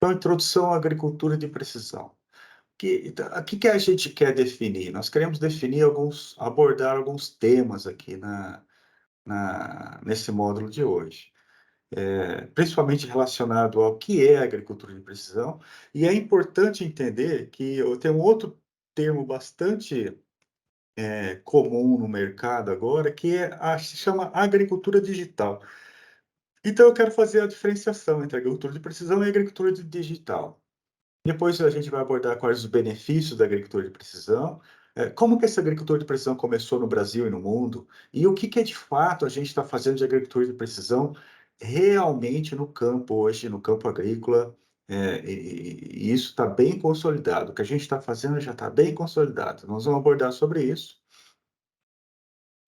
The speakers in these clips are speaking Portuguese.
Então, introdução à agricultura de precisão. O que que a gente quer definir? Nós queremos definir abordar alguns temas aqui nesse módulo de hoje, principalmente relacionado ao que é agricultura de precisão, e é importante entender que eu tenho um outro termo bastante, comum no mercado agora, que se chama agricultura digital. Então eu quero fazer a diferenciação entre agricultura de precisão e agricultura digital. Depois a gente vai abordar quais os benefícios da agricultura de precisão, como que essa agricultura de precisão começou no Brasil e no mundo, e o que que de fato a gente está fazendo de agricultura de precisão realmente no campo hoje, no campo agrícola, e isso está bem consolidado. O que a gente está fazendo já está bem consolidado. Nós vamos abordar sobre isso.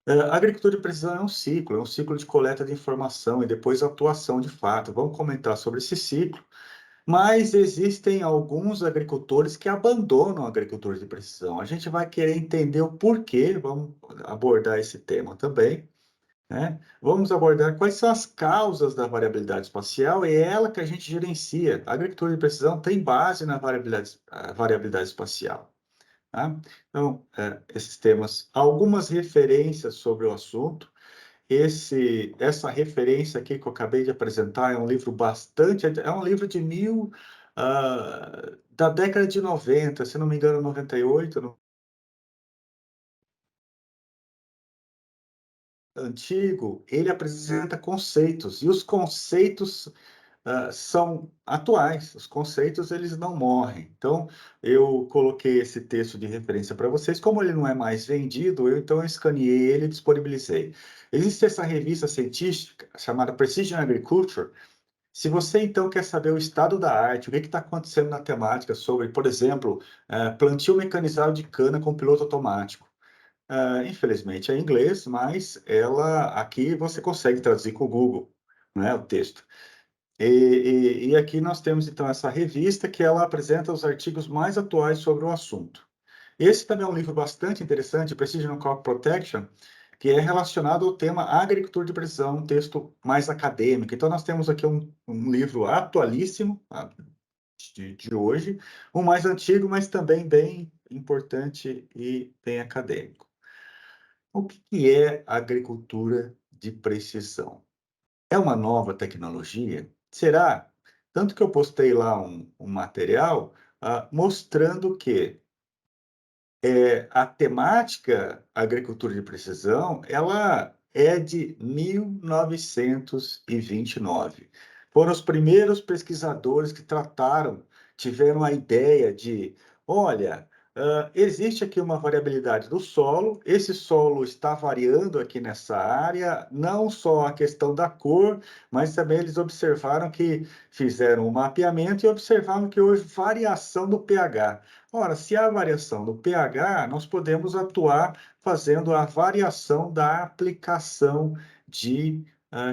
A agricultura de precisão é um ciclo de coleta de informação e depois atuação de fato. Vamos comentar sobre esse ciclo, mas existem alguns agricultores que abandonam a agricultura de precisão. A gente vai querer entender o porquê, vamos abordar esse tema também, né? Vamos abordar quais são as causas da variabilidade espacial, e é ela que a gente gerencia. A agricultura de precisão tem base na variabilidade espacial, tá? Então, esses temas, algumas referências sobre o assunto. Essa referência aqui que eu acabei de apresentar é um livro é um livro da década de 90, se não me engano, 98, antigo. Ele apresenta conceitos, e os conceitos são atuais, os conceitos eles não morrem. Então, eu coloquei esse texto de referência para vocês, como ele não é mais vendido, então eu escaneei ele e disponibilizei. Existe essa revista científica chamada Precision Agriculture. Se você então quer saber o estado da arte, o que está acontecendo na temática sobre, por exemplo, plantio mecanizado de cana com piloto automático. Infelizmente é em inglês, mas ela aqui você consegue traduzir com o Google, né, o texto. E aqui nós temos então essa revista que ela apresenta os artigos mais atuais sobre o assunto. Esse também é um livro bastante interessante, Precision Crop Protection, que é relacionado ao tema agricultura de precisão, um texto mais acadêmico. Então nós temos aqui um livro atualíssimo, de hoje, um mais antigo, mas também bem importante e bem acadêmico. O que que é agricultura de precisão? É uma nova tecnologia? Será? Tanto que eu postei lá um material, mostrando que a temática agricultura de precisão, ela é de 1929. Foram os primeiros pesquisadores que tiveram a ideia de, olha, existe aqui uma variabilidade do solo, esse solo está variando aqui nessa área, não só a questão da cor, mas também eles observaram que fizeram um mapeamento e observaram que houve variação do pH. Ora, se há variação do pH, nós podemos atuar fazendo a variação da aplicação de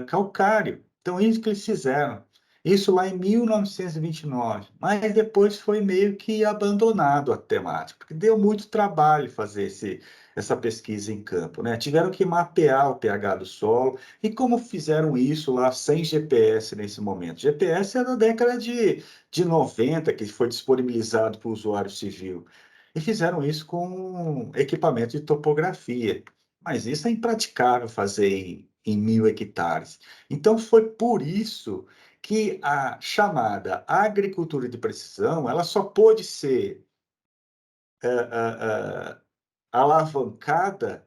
calcário. Então, isso que eles fizeram. Isso lá em 1929, mas depois foi meio que abandonado a temática, porque deu muito trabalho fazer essa pesquisa em campo, né? Tiveram que mapear o pH do solo, e como fizeram isso lá sem GPS nesse momento? GPS é da década de 90, que foi disponibilizado para o usuário civil. E fizeram isso com equipamento de topografia. Mas isso é impraticável fazer em 1.000 hectares. Então, foi por isso que a chamada agricultura de precisão, ela só pôde ser alavancada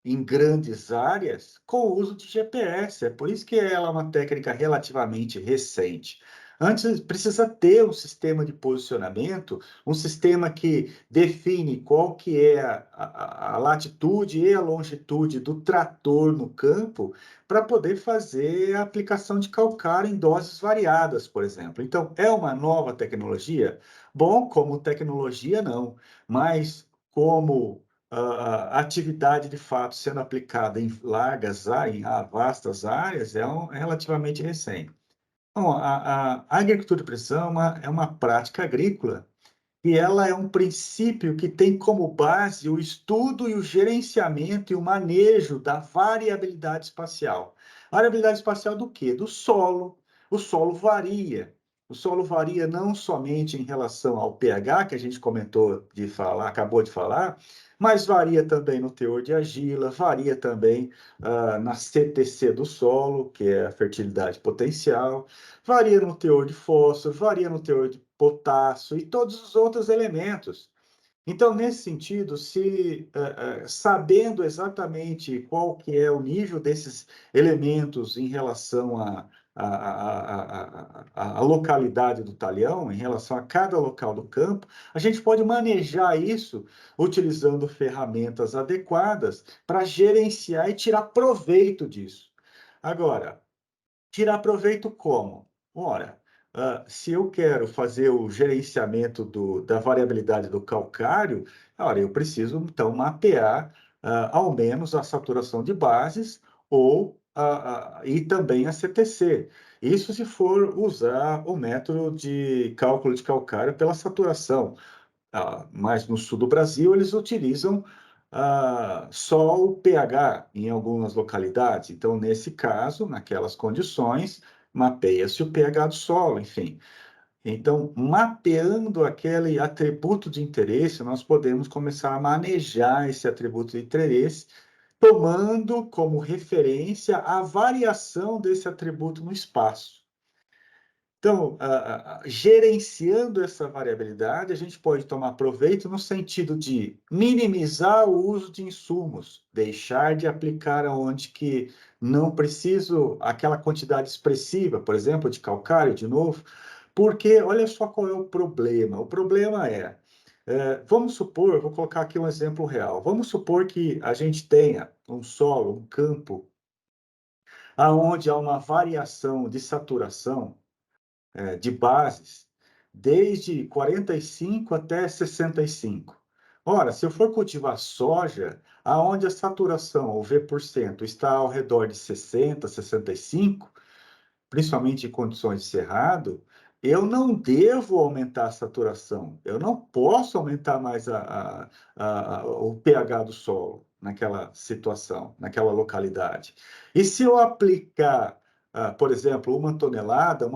em grandes áreas com o uso de GPS. É por isso que ela é uma técnica relativamente recente. Antes, precisa ter um sistema de posicionamento, um sistema que define qual que é a latitude e a longitude do trator no campo para poder fazer a aplicação de calcário em doses variadas, por exemplo. Então, é uma nova tecnologia? Bom, como tecnologia, não, mas como a atividade de fato sendo aplicada em vastas áreas é relativamente recente. Então, a agricultura de precisão é uma prática agrícola e ela é um princípio que tem como base o estudo e o gerenciamento e o manejo da variabilidade espacial. Variabilidade espacial do quê? Do solo. O solo varia. O solo varia não somente em relação ao pH, que a gente comentou de falar, acabou de falar, mas varia também no teor de argila, varia também na CTC do solo, que é a fertilidade potencial, varia no teor de fósforo, varia no teor de potássio e todos os outros elementos. Então, nesse sentido, sabendo exatamente qual que é o nível desses elementos em relação à localidade do talhão, em relação a cada local do campo, a gente pode manejar isso utilizando ferramentas adequadas para gerenciar e tirar proveito disso. Agora, tirar proveito como? Ora, se eu quero fazer o gerenciamento da variabilidade do calcário, ora, eu preciso, então, mapear ao menos a saturação de bases e também a CTC. Isso se for usar o método de cálculo de calcário pela saturação. Mas no sul do Brasil eles utilizam só o pH em algumas localidades. Então, nesse caso, naquelas condições, mapeia-se o pH do solo, enfim. Então, mapeando aquele atributo de interesse, nós podemos começar a manejar esse atributo de interesse, tomando como referência a variação desse atributo no espaço. Então, gerenciando essa variabilidade, a gente pode tomar proveito no sentido de minimizar o uso de insumos, deixar de aplicar onde que não preciso aquela quantidade expressiva, por exemplo, de calcário, de novo, porque olha só qual é o problema. O problema vamos supor, vou colocar aqui um exemplo real, vamos supor que a gente tenha um solo, um campo, aonde há uma variação de saturação de bases, desde 45 até 65. Ora, se eu for cultivar soja, aonde a saturação, o V%, está ao redor de 60, 65, principalmente em condições de cerrado, eu não devo aumentar a saturação, eu não posso aumentar mais o pH do solo naquela situação, naquela localidade. E se eu aplicar, por exemplo, uma tonelada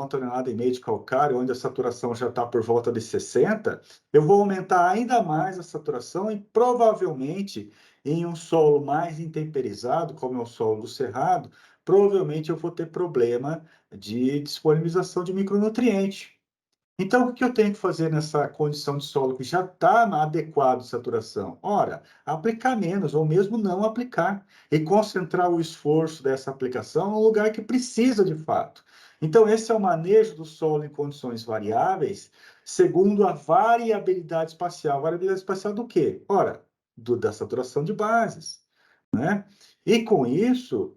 e meia de calcário, onde a saturação já está por volta de 60, eu vou aumentar ainda mais a saturação e provavelmente em um solo mais intemperizado, como é o solo do cerrado, provavelmente eu vou ter problema de disponibilização de micronutriente. Então, o que eu tenho que fazer nessa condição de solo que já está na adequada saturação? Ora, aplicar menos, ou mesmo não aplicar, e concentrar o esforço dessa aplicação no lugar que precisa de fato. Então, esse é o manejo do solo em condições variáveis, segundo a variabilidade espacial. Variabilidade espacial do quê? Ora, da saturação de bases, né? E com isso,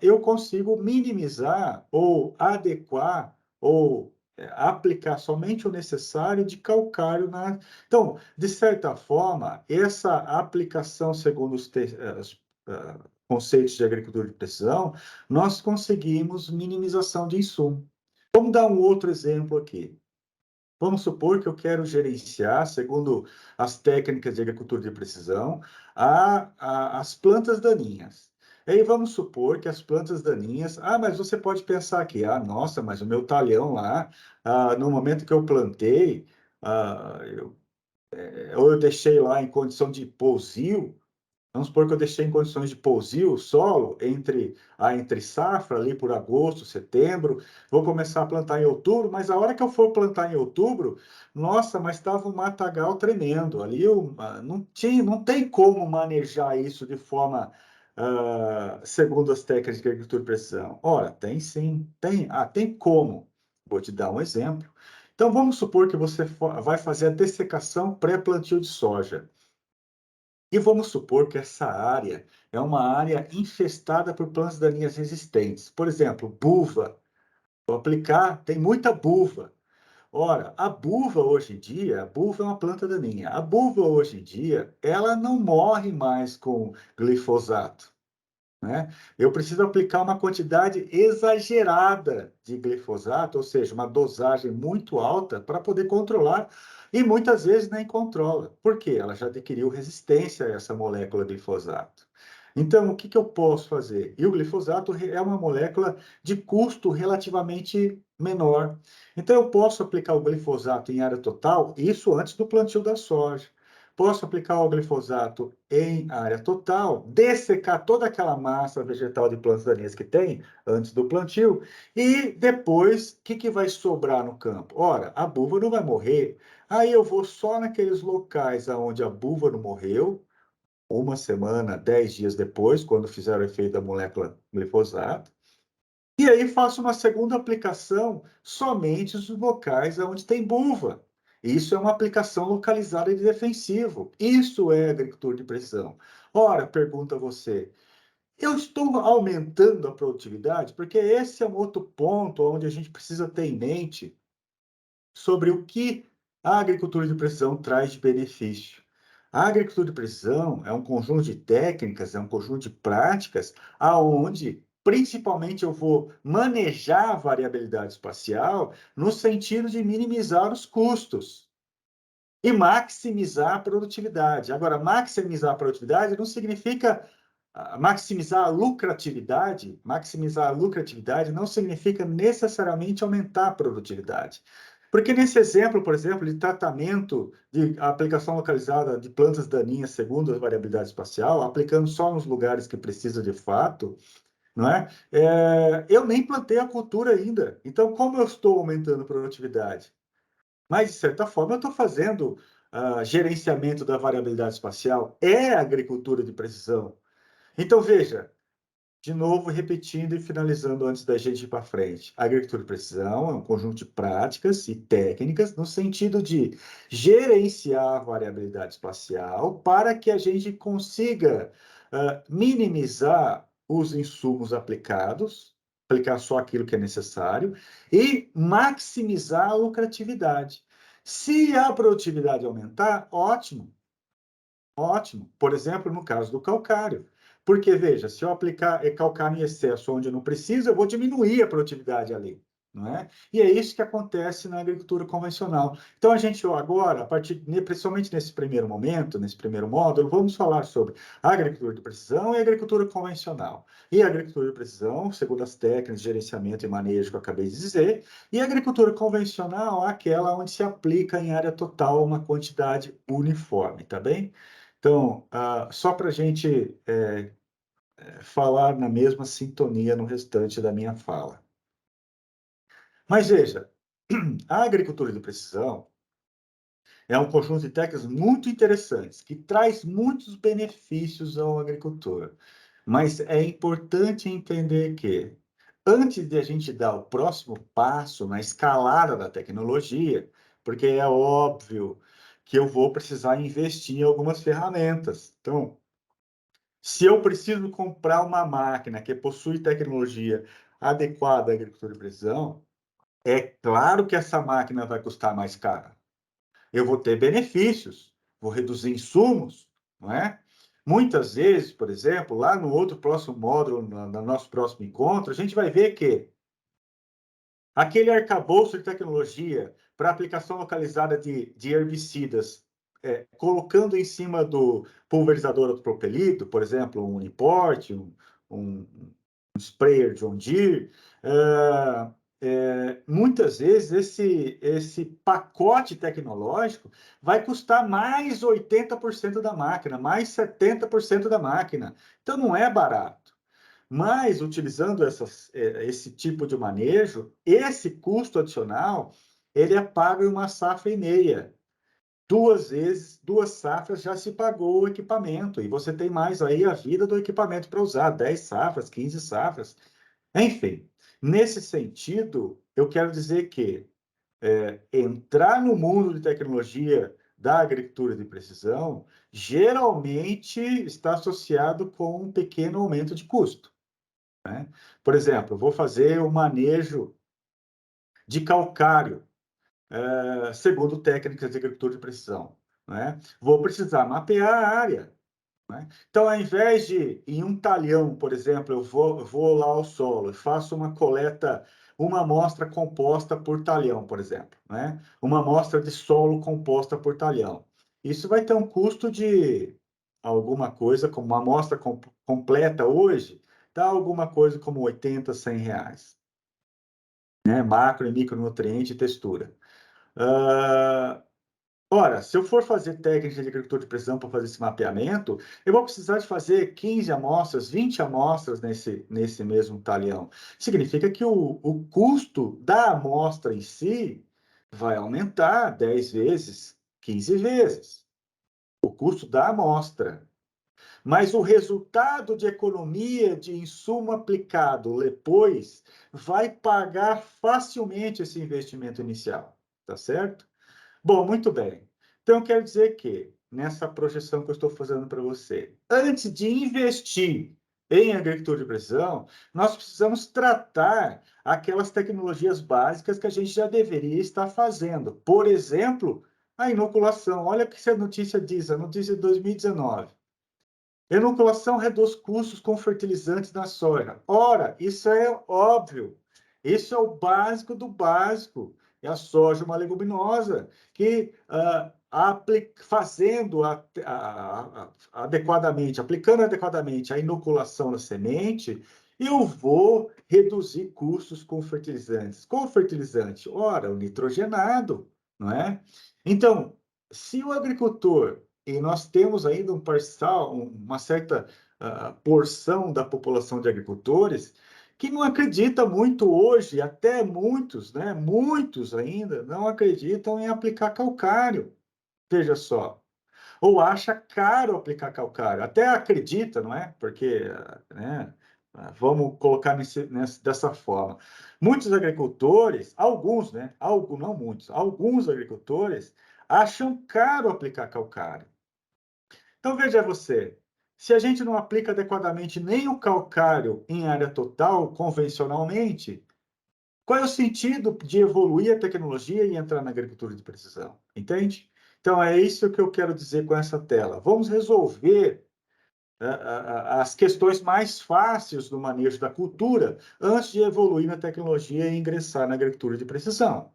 eu consigo minimizar ou adequar ou aplicar somente o necessário de calcário na. Então, de certa forma, essa aplicação segundo conceitos de agricultura de precisão, nós conseguimos minimização de insumo. Vamos dar um outro exemplo aqui. Vamos supor que eu quero gerenciar, segundo as técnicas de agricultura de precisão, as plantas daninhas. E aí vamos supor que as plantas daninhas. Mas você pode pensar aqui, nossa, mas o meu talhão lá, no momento que eu plantei, ou eu deixei lá em condição de pousio. Vamos supor que eu deixei em condições de pousio o solo entre safra, ali por agosto, setembro. Vou começar a plantar em outubro, mas a hora que eu for plantar em outubro, nossa, mas estava um matagal tremendo. Ali não tem como manejar isso de forma segundo as técnicas de agricultura de precisão. Ora, tem sim, tem. Tem como. Vou te dar um exemplo. Então, vamos supor que você vai fazer a dessecação pré-plantio de soja. E vamos supor que essa área é uma área infestada por plantas daninhas resistentes. Por exemplo, buva. Vou aplicar, tem muita buva. Ora, a buva hoje em dia, a buva é uma planta daninha. A buva hoje em dia, ela não morre mais com glifosato, né? Eu preciso aplicar uma quantidade exagerada de glifosato, ou seja, uma dosagem muito alta para poder controlar, e muitas vezes nem controla. Por quê? Ela já adquiriu resistência a essa molécula glifosato. Então, o que que eu posso fazer? E o glifosato é uma molécula de custo relativamente menor. Então, eu posso aplicar o glifosato em área total, isso antes do plantio da soja. Posso aplicar o glifosato em área total, dessecar toda aquela massa vegetal de plantas daninhas que tem antes do plantio, e depois, o que que vai sobrar no campo? Ora, a buva não vai morrer, aí eu vou só naqueles locais onde a buva não morreu, uma semana, 10 dias depois, quando fizer o efeito da molécula glifosato, e aí faço uma segunda aplicação somente nos locais onde tem buva. Isso é uma aplicação localizada de defensivo. Isso é agricultura de precisão. Ora, pergunta você, eu estou aumentando a produtividade? Porque esse é um outro ponto onde a gente precisa ter em mente sobre o que a agricultura de precisão traz de benefício. A agricultura de precisão é um conjunto de técnicas, é um conjunto de práticas, aonde principalmente eu vou manejar a variabilidade espacial no sentido de minimizar os custos e maximizar a produtividade. Agora, maximizar a produtividade não significa maximizar a lucratividade. Maximizar a lucratividade não significa necessariamente aumentar a produtividade. Porque nesse exemplo, por exemplo, de tratamento de aplicação localizada de plantas daninhas segundo a variabilidade espacial, aplicando só nos lugares que precisa de fato, não é? Eu nem plantei a cultura ainda. Então, como eu estou aumentando a produtividade? Mas, de certa forma, eu estou fazendo gerenciamento da variabilidade espacial. É agricultura de precisão. Então, veja, de novo, repetindo e finalizando antes da gente ir para frente. A agricultura de precisão é um conjunto de práticas e técnicas no sentido de gerenciar a variabilidade espacial para que a gente consiga minimizar os insumos aplicados, aplicar só aquilo que é necessário, e maximizar a lucratividade. Se a produtividade aumentar, ótimo. Ótimo. Por exemplo, no caso do calcário. Porque, veja, se eu aplicar calcário em excesso onde eu não preciso, eu vou diminuir a produtividade ali, não é? E é isso que acontece na agricultura convencional. Então, a gente agora, principalmente nesse primeiro momento, nesse primeiro módulo, vamos falar sobre a agricultura de precisão e a agricultura convencional. E a agricultura de precisão, segundo as técnicas de gerenciamento e manejo que eu acabei de dizer, e a agricultura convencional, aquela onde se aplica em área total uma quantidade uniforme, tá bem? Então, só para a gente falar na mesma sintonia no restante da minha fala. Mas veja, a agricultura de precisão é um conjunto de técnicas muito interessantes, que traz muitos benefícios ao agricultor. Mas é importante entender que, antes de a gente dar o próximo passo na escalada da tecnologia, porque é óbvio que eu vou precisar investir em algumas ferramentas. Então, se eu preciso comprar uma máquina que possui tecnologia adequada à agricultura de precisão, é claro que essa máquina vai custar mais cara. Eu vou ter benefícios, vou reduzir insumos, não é? Muitas vezes, por exemplo, lá no outro próximo módulo, no nosso próximo encontro, a gente vai ver que aquele arcabouço de tecnologia para aplicação localizada de herbicidas, colocando em cima do pulverizador autopropelido, por exemplo, um Uniport, um sprayer John Deere, muitas vezes esse pacote tecnológico vai custar mais 80% da máquina, mais 70% da máquina. Então, não é barato. Mas, utilizando esse tipo de manejo, esse custo adicional, ele é pago em uma safra e meia. Duas vezes, 2 safras já se pagou o equipamento, e você tem mais aí a vida do equipamento para usar, 10 safras, 15 safras. Enfim, nesse sentido, eu quero dizer que entrar no mundo de tecnologia da agricultura de precisão geralmente está associado com um pequeno aumento de custo, né? Por exemplo, eu vou fazer o manejo de calcário, segundo técnicas de agricultura de precisão, né? Vou precisar mapear a área, né? Então, ao invés de, em um talhão, por exemplo, eu vou lá ao solo e faço uma coleta, uma amostra composta por talhão, por exemplo, né? Uma amostra de solo composta por talhão. Isso vai ter um custo de alguma coisa, como uma amostra completa hoje está alguma coisa como R$ 80, R$ 100, né? Macro e micronutriente e textura. Ora, se eu for fazer técnica de agricultura de precisão para fazer esse mapeamento, eu vou precisar de fazer 15 amostras, 20 amostras nesse mesmo talhão. Significa que o custo da amostra em si vai aumentar 10 vezes, 15 vezes. O custo da amostra. Mas o resultado de economia de insumo aplicado depois vai pagar facilmente esse investimento inicial, tá certo? Bom, muito bem. Então, quero dizer que, nessa projeção que eu estou fazendo para você, antes de investir em agricultura de precisão, nós precisamos tratar aquelas tecnologias básicas que a gente já deveria estar fazendo. Por exemplo, a inoculação. Olha o que essa notícia diz, a notícia de 2019. Inoculação reduz custos com fertilizantes na soja. Ora, isso é óbvio. Isso é o básico do básico. É a soja, uma leguminosa, que fazendo adequadamente, aplicando adequadamente a inoculação na semente, eu vou reduzir custos com fertilizantes. Qual fertilizante? Ora, o nitrogenado, não é? Então, se o agricultor e nós temos ainda um parcial, uma certa porção da população de agricultores que não acredita muito hoje, até muitos, né? Muitos ainda não acreditam em aplicar calcário. Veja só. Ou acha caro aplicar calcário. Até acredita, não é? Porque, né? Vamos colocar dessa forma. Muitos agricultores, alguns, né? Não muitos, alguns agricultores acham caro aplicar calcário. Então, veja você, se a gente não aplica adequadamente nem o calcário em área total, convencionalmente, qual é o sentido de evoluir a tecnologia e entrar na agricultura de precisão? Entende? Então, é isso que eu quero dizer com essa tela. Vamos resolver as questões mais fáceis do manejo da cultura antes de evoluir na tecnologia e ingressar na agricultura de precisão.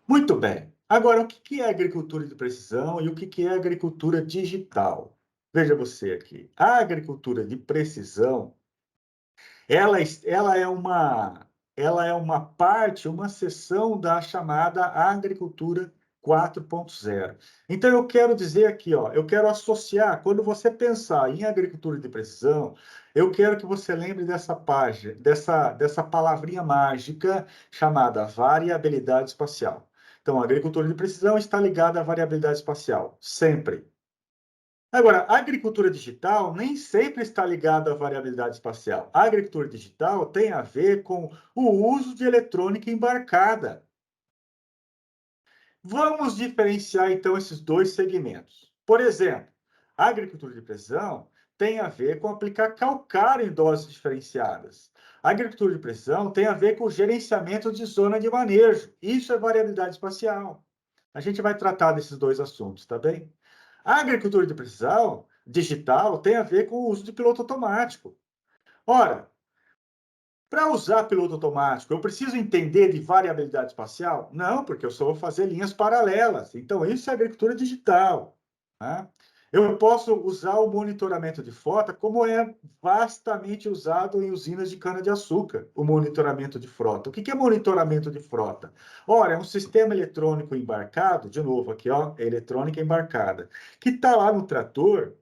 Muito bem. Agora, o que é agricultura de precisão e o que é agricultura digital? Veja você aqui. A agricultura de precisão, ela é uma parte, uma seção da chamada agricultura 4.0. Então, eu quero dizer aqui, ó, eu quero associar, quando você pensar em agricultura de precisão, eu quero que você lembre dessa página, dessa palavrinha mágica chamada variabilidade espacial. Então, a agricultura de precisão está ligada à variabilidade espacial, sempre. Agora, a agricultura digital nem sempre está ligada à variabilidade espacial. A agricultura digital tem a ver com o uso de eletrônica embarcada. Vamos diferenciar, então, esses dois segmentos. Por exemplo, a agricultura de precisão tem a ver com aplicar calcário em doses diferenciadas. A agricultura de precisão tem a ver com o gerenciamento de zona de manejo. Isso é variabilidade espacial. A gente vai tratar desses dois assuntos, tá bem? A agricultura de precisão digital tem a ver com o uso de piloto automático. Ora, para usar piloto automático, eu preciso entender de variabilidade espacial? Não, porque eu só vou fazer linhas paralelas. Então, isso é agricultura digital. Né? Eu posso usar o monitoramento de frota, como é vastamente usado em usinas de cana-de-açúcar, o monitoramento de frota. O que é monitoramento de frota? Ora, é um sistema eletrônico embarcado, de novo aqui, ó, eletrônica embarcada, que está lá no trator,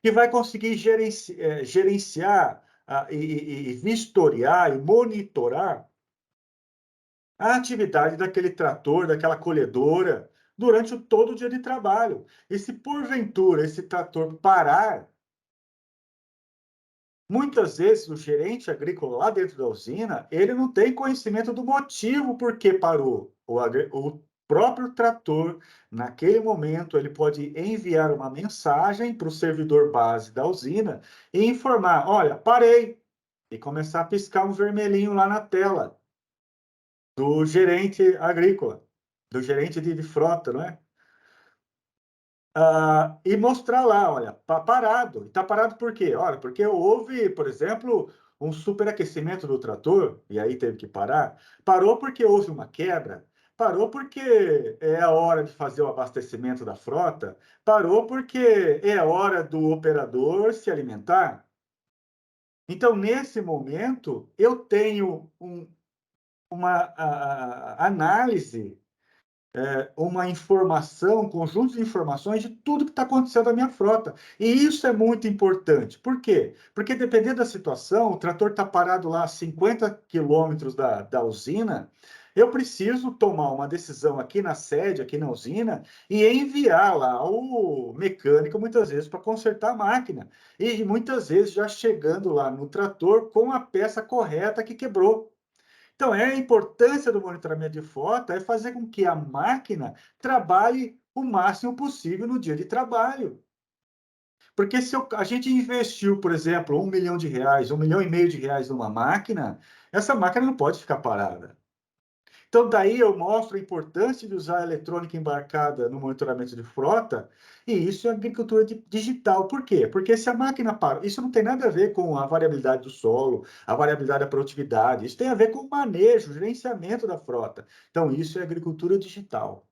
que vai conseguir gerenciar e vistoriar e monitorar a atividade daquele trator, daquela colhedora, durante todo o dia de trabalho. E se porventura esse trator parar, muitas vezes o gerente agrícola lá dentro da usina, ele não tem conhecimento do motivo por que parou. O próprio trator, naquele momento, ele pode enviar uma mensagem para o servidor base da usina e informar: olha, parei, e começar a piscar um vermelhinho lá na tela do gerente agrícola, do gerente de frota, não é? E mostrar lá, olha, está parado. Está parado por quê? Olha, porque houve, por exemplo, um superaquecimento do trator, e aí teve que parar. Parou porque houve uma quebra. Parou porque é a hora de fazer o abastecimento da frota, parou porque é a hora do operador se alimentar. Então, nesse momento, eu tenho uma análise, uma informação, um conjunto de informações de tudo que está acontecendo na minha frota. E isso é muito importante. Por quê? Porque, dependendo da situação, o trator está parado lá a 50 quilômetros da usina, eu preciso tomar uma decisão aqui na sede, aqui na usina, e enviar lá o mecânico, muitas vezes, para consertar a máquina. E muitas vezes já chegando lá no trator com a peça correta que quebrou. Então, a importância do monitoramento de frota é fazer com que a máquina trabalhe o máximo possível no dia de trabalho. Porque se a gente investiu, por exemplo, R$ 1 milhão, R$ 1,5 milhão numa máquina, essa máquina não pode ficar parada. Então, daí eu mostro a importância de usar a eletrônica embarcada no monitoramento de frota, e isso é agricultura digital. Por quê? Porque se a máquina para, isso não tem nada a ver com a variabilidade do solo, a variabilidade da produtividade, isso tem a ver com o manejo, o gerenciamento da frota. Então, isso é agricultura digital.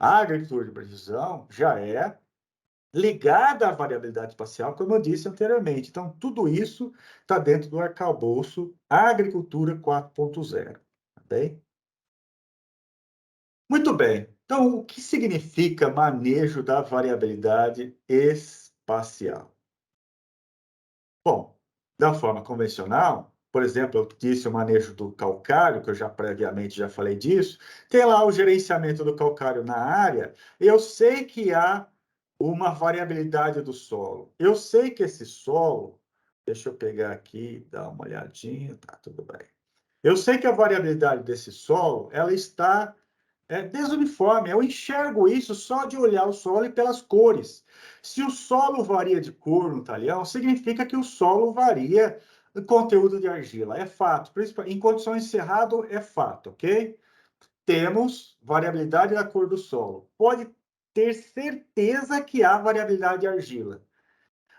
A agricultura de precisão já é ligada à variabilidade espacial, como eu disse anteriormente. Então, tudo isso está dentro do arcabouço Agricultura 4.0. Tá bem? Muito bem. Então, o que significa manejo da variabilidade espacial? Bom, da forma convencional, por exemplo, eu disse o manejo do calcário, que eu já previamente já falei disso, tem lá o gerenciamento do calcário na área, eu sei que há uma variabilidade do solo. Eu sei que esse solo, deixa eu pegar aqui, dar uma olhadinha, tá tudo bem. Eu sei que a variabilidade desse solo, ela está desuniforme. Eu enxergo isso só de olhar o solo e pelas cores. Se o solo varia de cor no talhão, significa que o solo varia o conteúdo de argila. É fato. Em condições de cerrado, é fato, ok? Temos variabilidade da cor do solo. Pode ter certeza que há variabilidade de argila.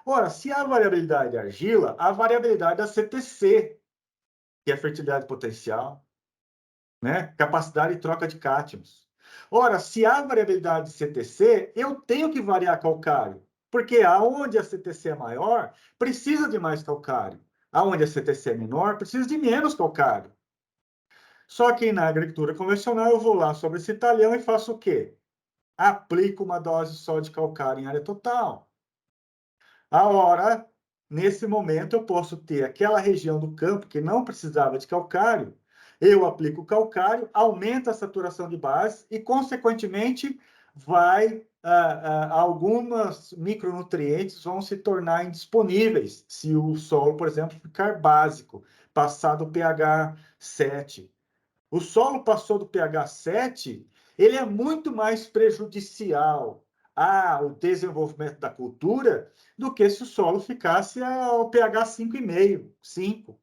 Ora, se há variabilidade de argila, há variabilidade da CTC, que é fertilidade potencial, né? Capacidade de troca de cátions. Ora, se há variabilidade de CTC, eu tenho que variar calcário, porque aonde a CTC é maior, precisa de mais calcário. Aonde a CTC é menor, precisa de menos calcário. Só que na agricultura convencional, eu vou lá sobre esse talhão e faço o quê? Aplico uma dose só de calcário em área total. A hora, nesse momento, eu posso ter aquela região do campo que não precisava de calcário, eu aplico o calcário, aumenta a saturação de base e, consequentemente, alguns micronutrientes vão se tornar indisponíveis se o solo, por exemplo, ficar básico, passar do pH 7. O solo passou do pH 7, ele é muito mais prejudicial ao desenvolvimento da cultura do que se o solo ficasse ao pH 5,5, 5,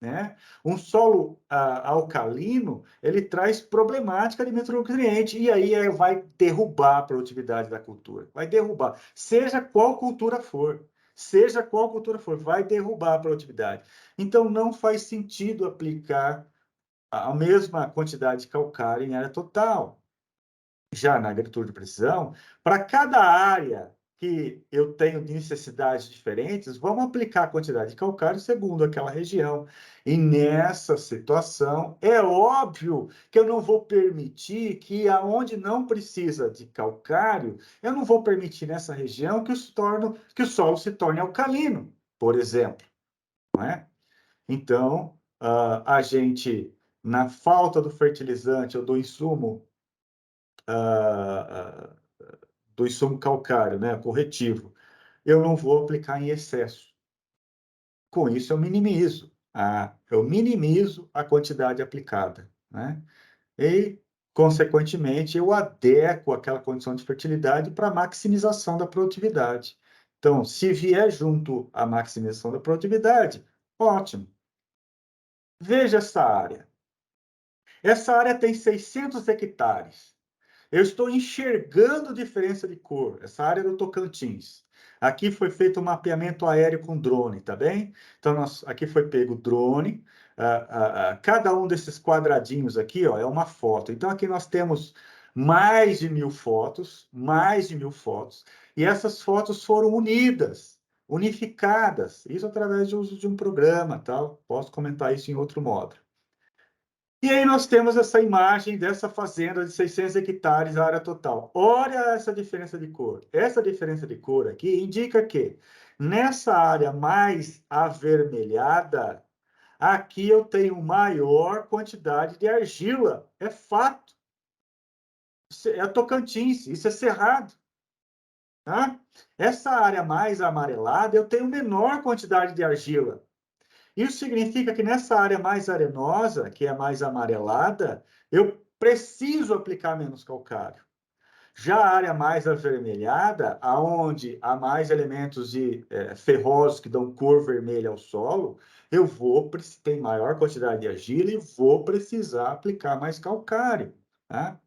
né? Um solo alcalino, ele traz problemática de micronutriente, e aí vai derrubar a produtividade da cultura. Vai derrubar. Seja qual cultura for. Seja qual cultura for, vai derrubar a produtividade. Então, não faz sentido aplicar a mesma quantidade de calcário em área total. Já na agricultura de precisão, para cada área que eu tenho de necessidades diferentes, vamos aplicar a quantidade de calcário segundo aquela região. E nessa situação, é óbvio que eu não vou permitir que aonde não precisa de calcário, eu não vou permitir nessa região que o solo se torne alcalino, por exemplo, não é? Então, a gente, na falta do fertilizante ou ah, do insumo calcário, né, corretivo, eu não vou aplicar em excesso. Com isso, eu minimizo a quantidade aplicada, né? E, consequentemente, eu adequo aquela condição de fertilidade para a maximização da produtividade. Então, se vier junto a maximização da produtividade, ótimo. Veja essa área. Essa área tem 600 hectares. Eu estou enxergando diferença de cor. Essa área é do Tocantins. Aqui foi feito um mapeamento aéreo com drone, tá bem? Então, aqui foi pego drone, cada um desses quadradinhos aqui, ó, é uma foto. Então, aqui nós temos mais de 1.000 fotos, e essas fotos foram unificadas, isso através do uso de um programa, tal. Posso comentar isso em outro modo. E aí nós temos essa imagem dessa fazenda de 600 hectares, a área total. Olha essa diferença de cor. Essa diferença de cor aqui indica que nessa área mais avermelhada, aqui eu tenho maior quantidade de argila. É fato. Isso é Tocantins, isso é Cerrado. Tá? Essa área mais amarelada, eu tenho menor quantidade de argila. Isso significa que nessa área mais arenosa, que é mais amarelada, eu preciso aplicar menos calcário. Já a área mais avermelhada, aonde há mais elementos ferrosos que dão cor vermelha ao solo, eu vou ter maior quantidade de argila e vou precisar aplicar mais calcário. Tá?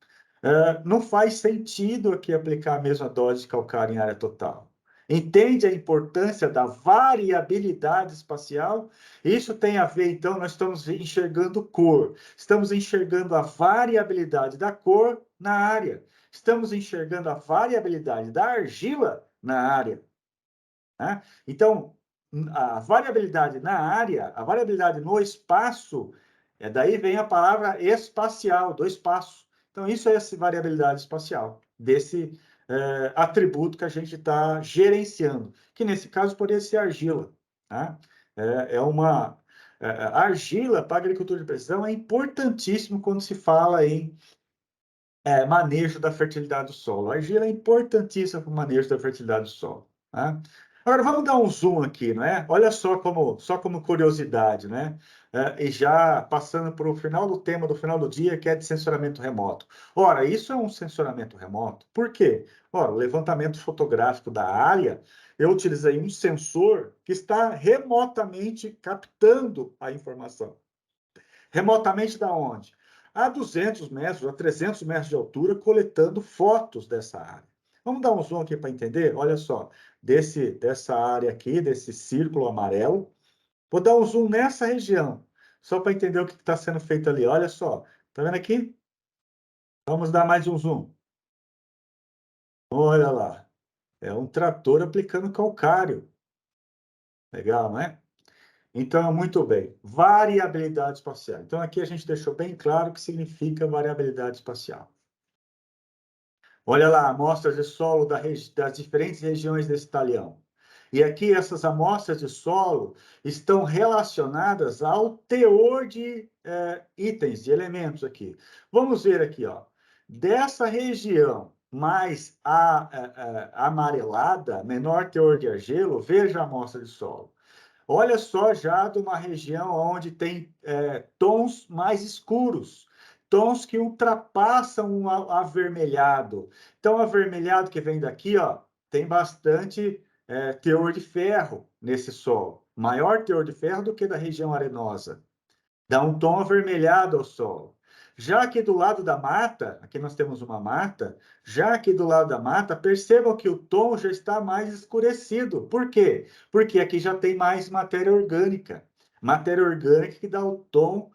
Não faz sentido aqui aplicar a mesma dose de calcário em área total. Entende a importância da variabilidade espacial? Isso tem a ver, então, nós estamos enxergando cor, estamos enxergando a variabilidade da cor na área, estamos enxergando a variabilidade da argila na área. Né? Então, a variabilidade na área, a variabilidade no espaço, daí vem a palavra espacial, do espaço. Então, isso é essa variabilidade espacial, desse atributo que a gente está gerenciando, que nesse caso poderia ser argila. Tá? A argila para a agricultura de precisão é importantíssimo quando se fala em manejo da fertilidade do solo. A argila é importantíssima para o manejo da fertilidade do solo. Tá? Agora, vamos dar um zoom aqui, não é? Olha só como curiosidade, né? E já passando para o final do tema do final do dia, que é de sensoramento remoto. Ora, isso é um sensoramento remoto. Por quê? Ora, o levantamento fotográfico da área, eu utilizei um sensor que está remotamente captando a informação. Remotamente da onde? A 200 metros, a 300 metros de altura, coletando fotos dessa área. Vamos dar um zoom aqui para entender? Olha só, dessa área aqui, desse círculo amarelo. Vou dar um zoom nessa região, só para entender o que está sendo feito ali. Olha só, tá vendo aqui? Vamos dar mais um zoom. Olha lá, é um trator aplicando calcário. Legal, não é? Então, muito bem. Variabilidade espacial. Então, aqui a gente deixou bem claro o que significa variabilidade espacial. Olha lá, amostras de solo das diferentes regiões desse talhão. E aqui essas amostras de solo estão relacionadas ao teor de itens, de elementos aqui. Vamos ver aqui, ó. Dessa região mais amarelada, menor teor de argilo, veja a amostra de solo. Olha só já de uma região onde tem tons mais escuros, tons que ultrapassam o avermelhado. Então, o avermelhado que vem daqui, ó, tem bastante teor de ferro nesse solo. Maior teor de ferro do que da região arenosa. Dá um tom avermelhado ao solo. Já aqui do lado da mata, aqui nós temos uma mata, já aqui do lado da mata, percebam que o tom já está mais escurecido. Por quê? Porque aqui já tem mais matéria orgânica. Matéria orgânica que dá o tom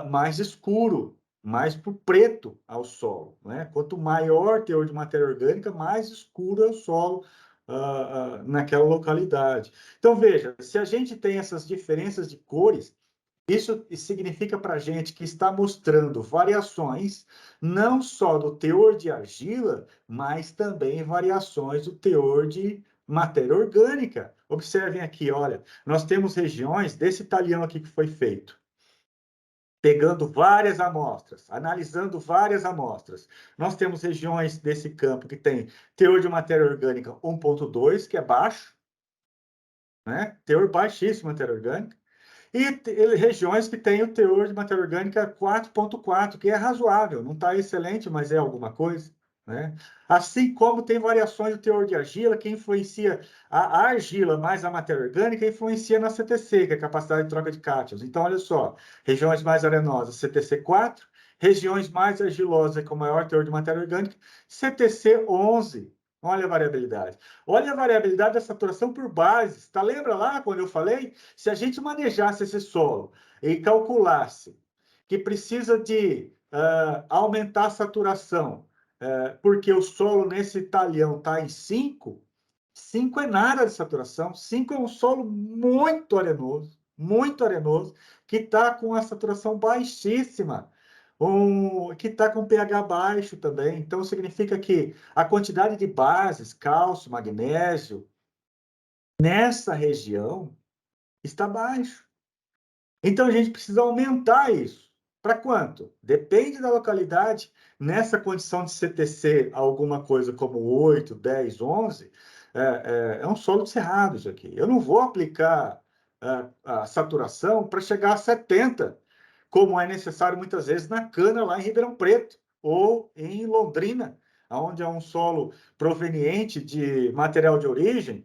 mais escuro, mais para o preto ao solo. Né? Quanto maior teor de matéria orgânica, mais escuro é o solo naquela localidade. Então, veja, se a gente tem essas diferenças de cores, isso significa para a gente que está mostrando variações não só do teor de argila, mas também variações do teor de matéria orgânica. Observem aqui, olha, nós temos regiões desse talhão aqui que foi feito, pegando várias amostras, analisando várias amostras. Nós temos regiões desse campo que tem teor de matéria orgânica 1,2, que é baixo, né? Teor baixíssimo de matéria orgânica. E regiões que têm o teor de matéria orgânica 4,4, que é razoável, não está excelente, mas é alguma coisa. Né? Assim como tem variações do teor de argila, que influencia a argila mais a matéria orgânica, influencia na CTC, que é a capacidade de troca de cátions. Então, olha só, regiões mais arenosas, CTC 4, regiões mais argilosas com maior teor de matéria orgânica, CTC 11. Olha a variabilidade. Olha a variabilidade da saturação por bases. Tá? Lembra lá quando eu falei? Se a gente manejasse esse solo e calculasse que precisa de aumentar a saturação, porque o solo nesse talhão está em 5, 5 é nada de saturação, 5 é um solo muito arenoso, que está com a saturação baixíssima, que está com pH baixo também. Então, significa que a quantidade de bases, cálcio, magnésio, nessa região está baixo. Então, a gente precisa aumentar isso. Para quanto? Depende da localidade. Nessa condição de CTC, alguma coisa como 8, 10, 11, é um solo de cerrado isso aqui. Eu não vou aplicar a saturação para chegar a 70, como é necessário muitas vezes na cana lá em Ribeirão Preto ou em Londrina, onde é um solo proveniente de material de origem,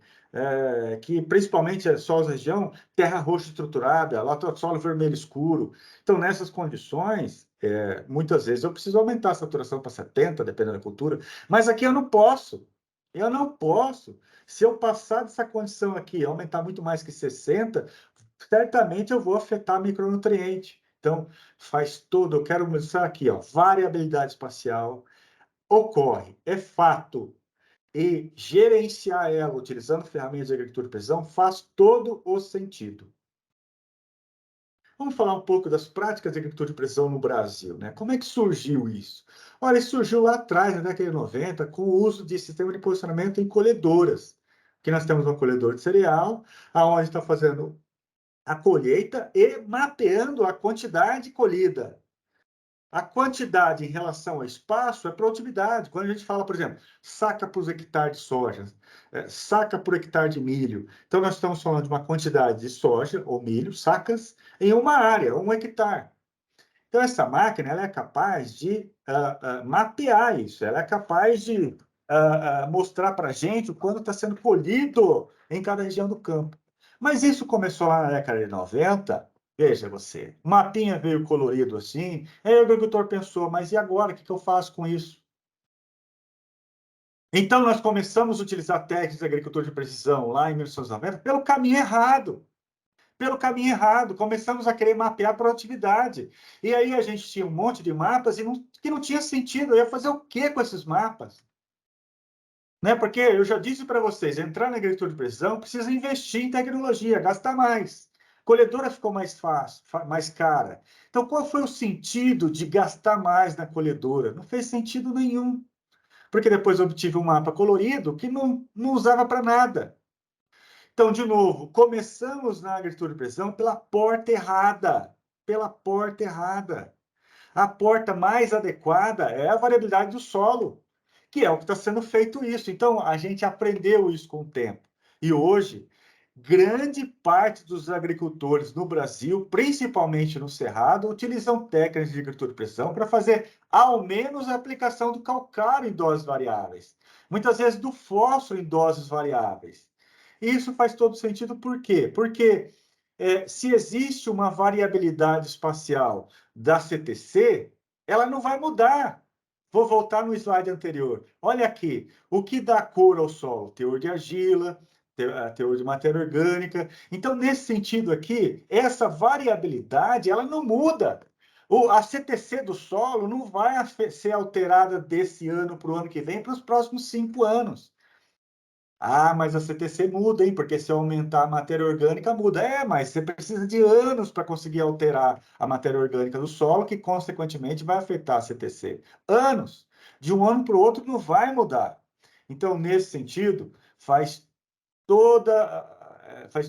que principalmente é solos região, terra roxa estruturada, solo vermelho escuro. Então, nessas condições, muitas vezes eu preciso aumentar a saturação para 70, dependendo da cultura, mas aqui eu não posso. Eu não posso. Se eu passar dessa condição aqui, aumentar muito mais que 60, certamente eu vou afetar micronutriente. Então, faz todo, eu quero mostrar aqui, ó, variabilidade espacial ocorre, é fato, e gerenciar ela utilizando ferramentas de agricultura de precisão faz todo o sentido. Vamos falar um pouco das práticas de agricultura de precisão no Brasil, né? Como é que surgiu isso? Olha, isso surgiu lá atrás, na década de 90, com o uso de sistema de posicionamento em colhedoras. Aqui nós temos uma colhedora de cereal, aonde está fazendo a colheita e mapeando a quantidade colhida. A quantidade em relação ao espaço é produtividade. Quando a gente fala, por exemplo, saca por hectare de soja, saca por hectare de milho. Então, nós estamos falando de uma quantidade de soja ou milho, sacas, em uma área, 1 hectare. Então, essa máquina ela é capaz de mapear isso, ela é capaz de mostrar para a gente o quanto está sendo colhido em cada região do campo. Mas isso começou lá na década de 90, veja você, o mapinha veio colorido assim, aí o agricultor pensou, mas e agora, o que eu faço com isso? Então, nós começamos a utilizar técnicas de agricultura de precisão lá em 1990 pelo caminho errado. Pelo caminho errado, começamos a querer mapear a produtividade. E aí a gente tinha um monte de mapas que não tinha sentido. Eu ia fazer o quê com esses mapas? Né? Porque eu já disse para vocês, entrar na agricultura de precisão precisa investir em tecnologia, gastar mais. Colhedora ficou mais fácil, mais cara. Então, qual foi o sentido de gastar mais na colhedora? Não fez sentido nenhum. Porque depois eu obtive um mapa colorido que não usava para nada. Então, de novo, começamos na agricultura de precisão pela porta errada. Pela porta errada. A porta mais adequada é a variabilidade do solo, que é o que está sendo feito isso. Então, a gente aprendeu isso com o tempo. E hoje, grande parte dos agricultores no Brasil, principalmente no Cerrado, utilizam técnicas de agricultura de precisão para fazer ao menos a aplicação do calcário em doses variáveis. Muitas vezes do fósforo em doses variáveis. E isso faz todo sentido, por quê? Porque se existe uma variabilidade espacial da CTC, ela não vai mudar. Vou voltar no slide anterior. Olha aqui, o que dá cor ao solo? Teor de argila, teor de matéria orgânica. Então, nesse sentido aqui, essa variabilidade, ela não muda. A CTC do solo não vai ser alterada desse ano para o ano que vem, para os próximos 5 anos. Ah, mas a CTC muda, hein? Porque se eu aumentar a matéria orgânica, muda. Mas você precisa de anos para conseguir alterar a matéria orgânica do solo, que consequentemente vai afetar a CTC. Anos. De um ano para o outro não vai mudar. Então, nesse sentido, faz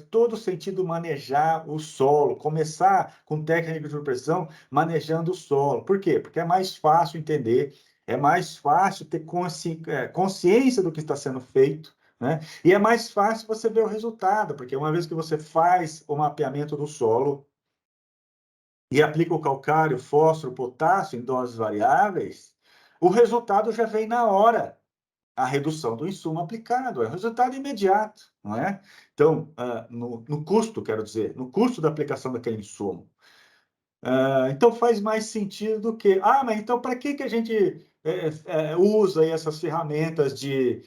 todo sentido manejar o solo, começar com técnica de pressão manejando o solo. Por quê? Porque é mais fácil entender, é mais fácil ter consciência do que está sendo feito, né? E é mais fácil você ver o resultado, porque uma vez que você faz o mapeamento do solo e aplica o calcário, fósforo, potássio em doses variáveis, o resultado já vem na hora. A redução do insumo aplicado, é um resultado imediato, não é? Então, no custo, quero dizer, no custo da aplicação daquele insumo. Então, faz mais sentido do que, mas então, para que a gente usa aí essas ferramentas de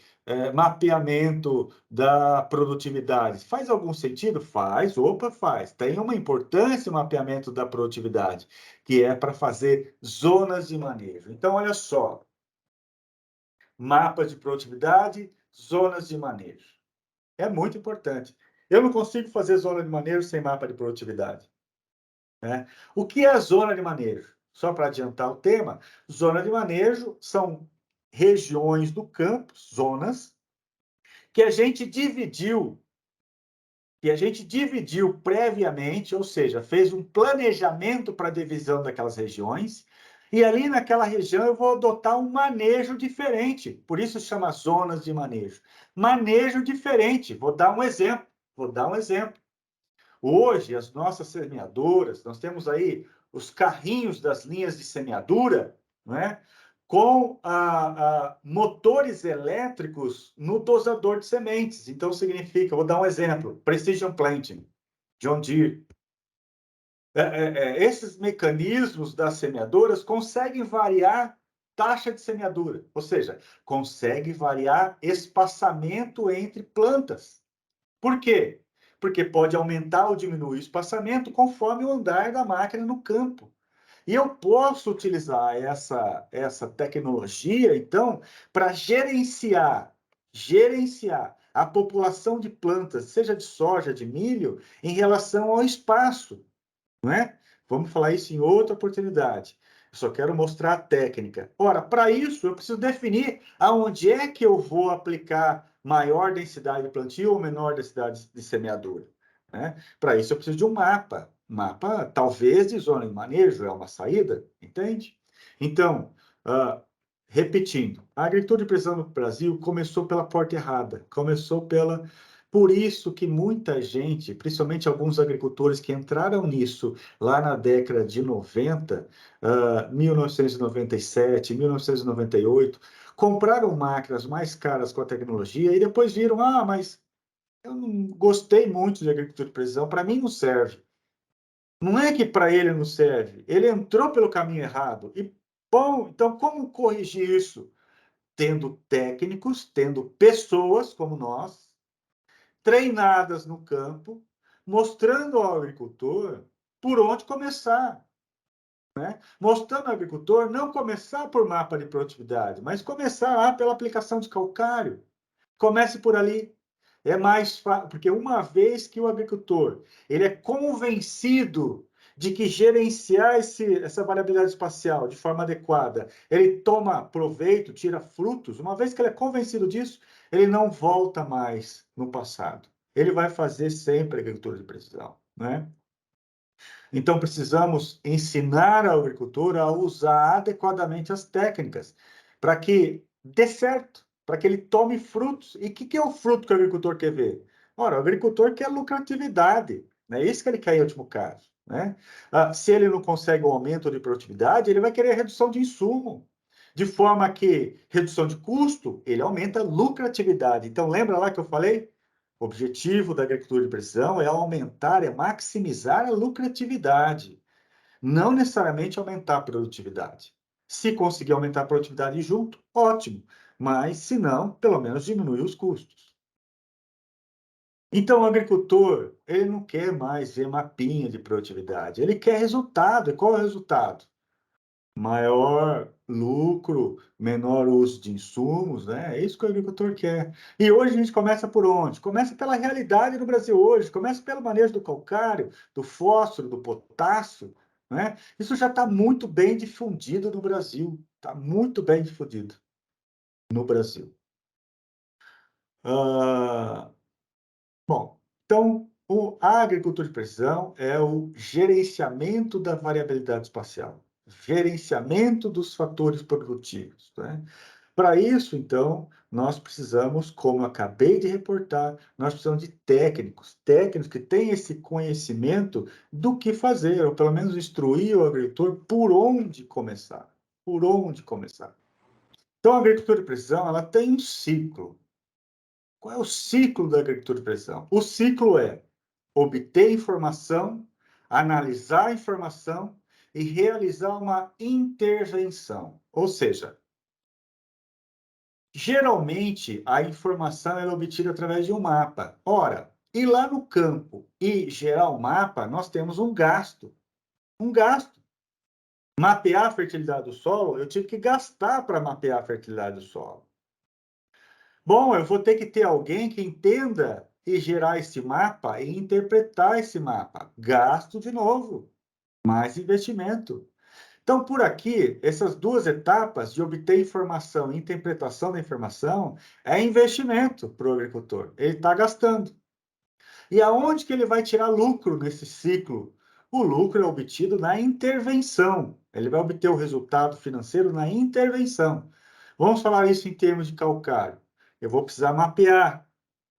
mapeamento da produtividade. Faz algum sentido? Faz, opa, faz. Tem uma importância o mapeamento da produtividade, que é para fazer zonas de manejo. Então, olha só, mapa de produtividade, zonas de manejo. É muito importante. Eu não consigo fazer zona de manejo sem mapa de produtividade, né? O que é a zona de manejo? Só para adiantar o tema, zona de manejo são regiões do campo, zonas, que a gente dividiu, previamente, ou seja, fez um planejamento para a divisão daquelas regiões, e ali naquela região eu vou adotar um manejo diferente, por isso chama zonas de manejo. Manejo diferente, vou dar um exemplo. Hoje, as nossas semeadoras, nós temos aí os carrinhos das linhas de semeadura, né, com motores elétricos no dosador de sementes. Então, significa, vou dar um exemplo, Precision Planting, John Deere. Esses mecanismos das semeadoras conseguem variar taxa de semeadura, ou seja, consegue variar espaçamento entre plantas. Por quê? Porque pode aumentar ou diminuir o espaçamento conforme o andar da máquina no campo. E eu posso utilizar essa tecnologia, então, para gerenciar a população de plantas, seja de soja, de milho, em relação ao espaço, não é? Vamos falar isso em outra oportunidade. Eu só quero mostrar a técnica. Ora, para isso, eu preciso definir aonde é que eu vou aplicar maior densidade de plantio ou menor densidade de semeadura, né? Para isso, eu preciso de um mapa. Mapa, talvez, de zona de manejo, é uma saída, entende? Então, repetindo, a agricultura de precisão no Brasil começou pela porta errada, por isso que muita gente, principalmente alguns agricultores que entraram nisso lá na década de 90, 1997, 1998, compraram máquinas mais caras com a tecnologia e depois viram, mas eu não gostei muito de agricultura de precisão, para mim não serve. Não é que para ele não serve, ele entrou pelo caminho errado. E, bom, então como corrigir isso? Tendo técnicos, tendo pessoas como nós, treinadas no campo, mostrando ao agricultor por onde começar, né? Mostrando ao agricultor não começar por mapa de produtividade, mas começar lá pela aplicação de calcário. Comece por ali. É mais fácil, porque uma vez que o agricultor ele é convencido de que gerenciar essa variabilidade espacial de forma adequada, ele toma proveito, tira frutos, uma vez que ele é convencido disso, ele não volta mais no passado. Ele vai fazer sempre agricultura de precisão, né? Então, precisamos ensinar ao agricultor a usar adequadamente as técnicas para que dê certo, para que ele tome frutos. E o que é o fruto que o agricultor quer ver? Ora, o agricultor quer lucratividade, né? Isso que ele quer em último caso, né? Se ele não consegue um aumento de produtividade, ele vai querer redução de insumo, de forma que redução de custo, ele aumenta a lucratividade. Então, lembra lá que eu falei? O objetivo da agricultura de precisão é aumentar, é maximizar a lucratividade, não necessariamente aumentar a produtividade. Se conseguir aumentar a produtividade junto, ótimo, mas se não, pelo menos diminuir os custos. Então, o agricultor, ele não quer mais ver mapinha de produtividade, ele quer resultado. E qual é o resultado? Maior lucro, menor uso de insumos, né? É isso que o agricultor quer. E hoje a gente começa por onde? Começa pela realidade do Brasil hoje, começa pelo manejo do calcário, do fósforo, do potássio, né? Isso já está muito bem difundido no Brasil, está muito bem difundido no Brasil. Bom, então, a agricultura de precisão é o gerenciamento da variabilidade espacial, gerenciamento dos fatores produtivos, né? Para isso, então, nós precisamos, como eu acabei de reportar, nós precisamos de técnicos que têm esse conhecimento do que fazer, ou pelo menos instruir o agricultor por onde começar, por onde começar. Então, a agricultura de precisão, ela tem um ciclo. Qual é o ciclo da agricultura de precisão? O ciclo é obter informação, analisar a informação e realizar uma intervenção. Ou seja, Geralmente, a informação é obtida através de um mapa. Ora, ir lá no campo e gerar o mapa, nós temos um gasto. Um gasto. Mapear a fertilidade do solo, eu tive que gastar para mapear a fertilidade do solo. Bom, eu vou ter que ter alguém que entenda e gerar esse mapa e interpretar esse mapa. Gasto de novo, mais investimento. Então, por aqui, essas duas etapas de obter informação e interpretação da informação é investimento para o agricultor. Ele está gastando. E aonde que ele vai tirar lucro nesse ciclo? O lucro é obtido na intervenção. Ele vai obter o resultado financeiro na intervenção. Vamos falar isso em termos de calcário. Eu vou precisar mapear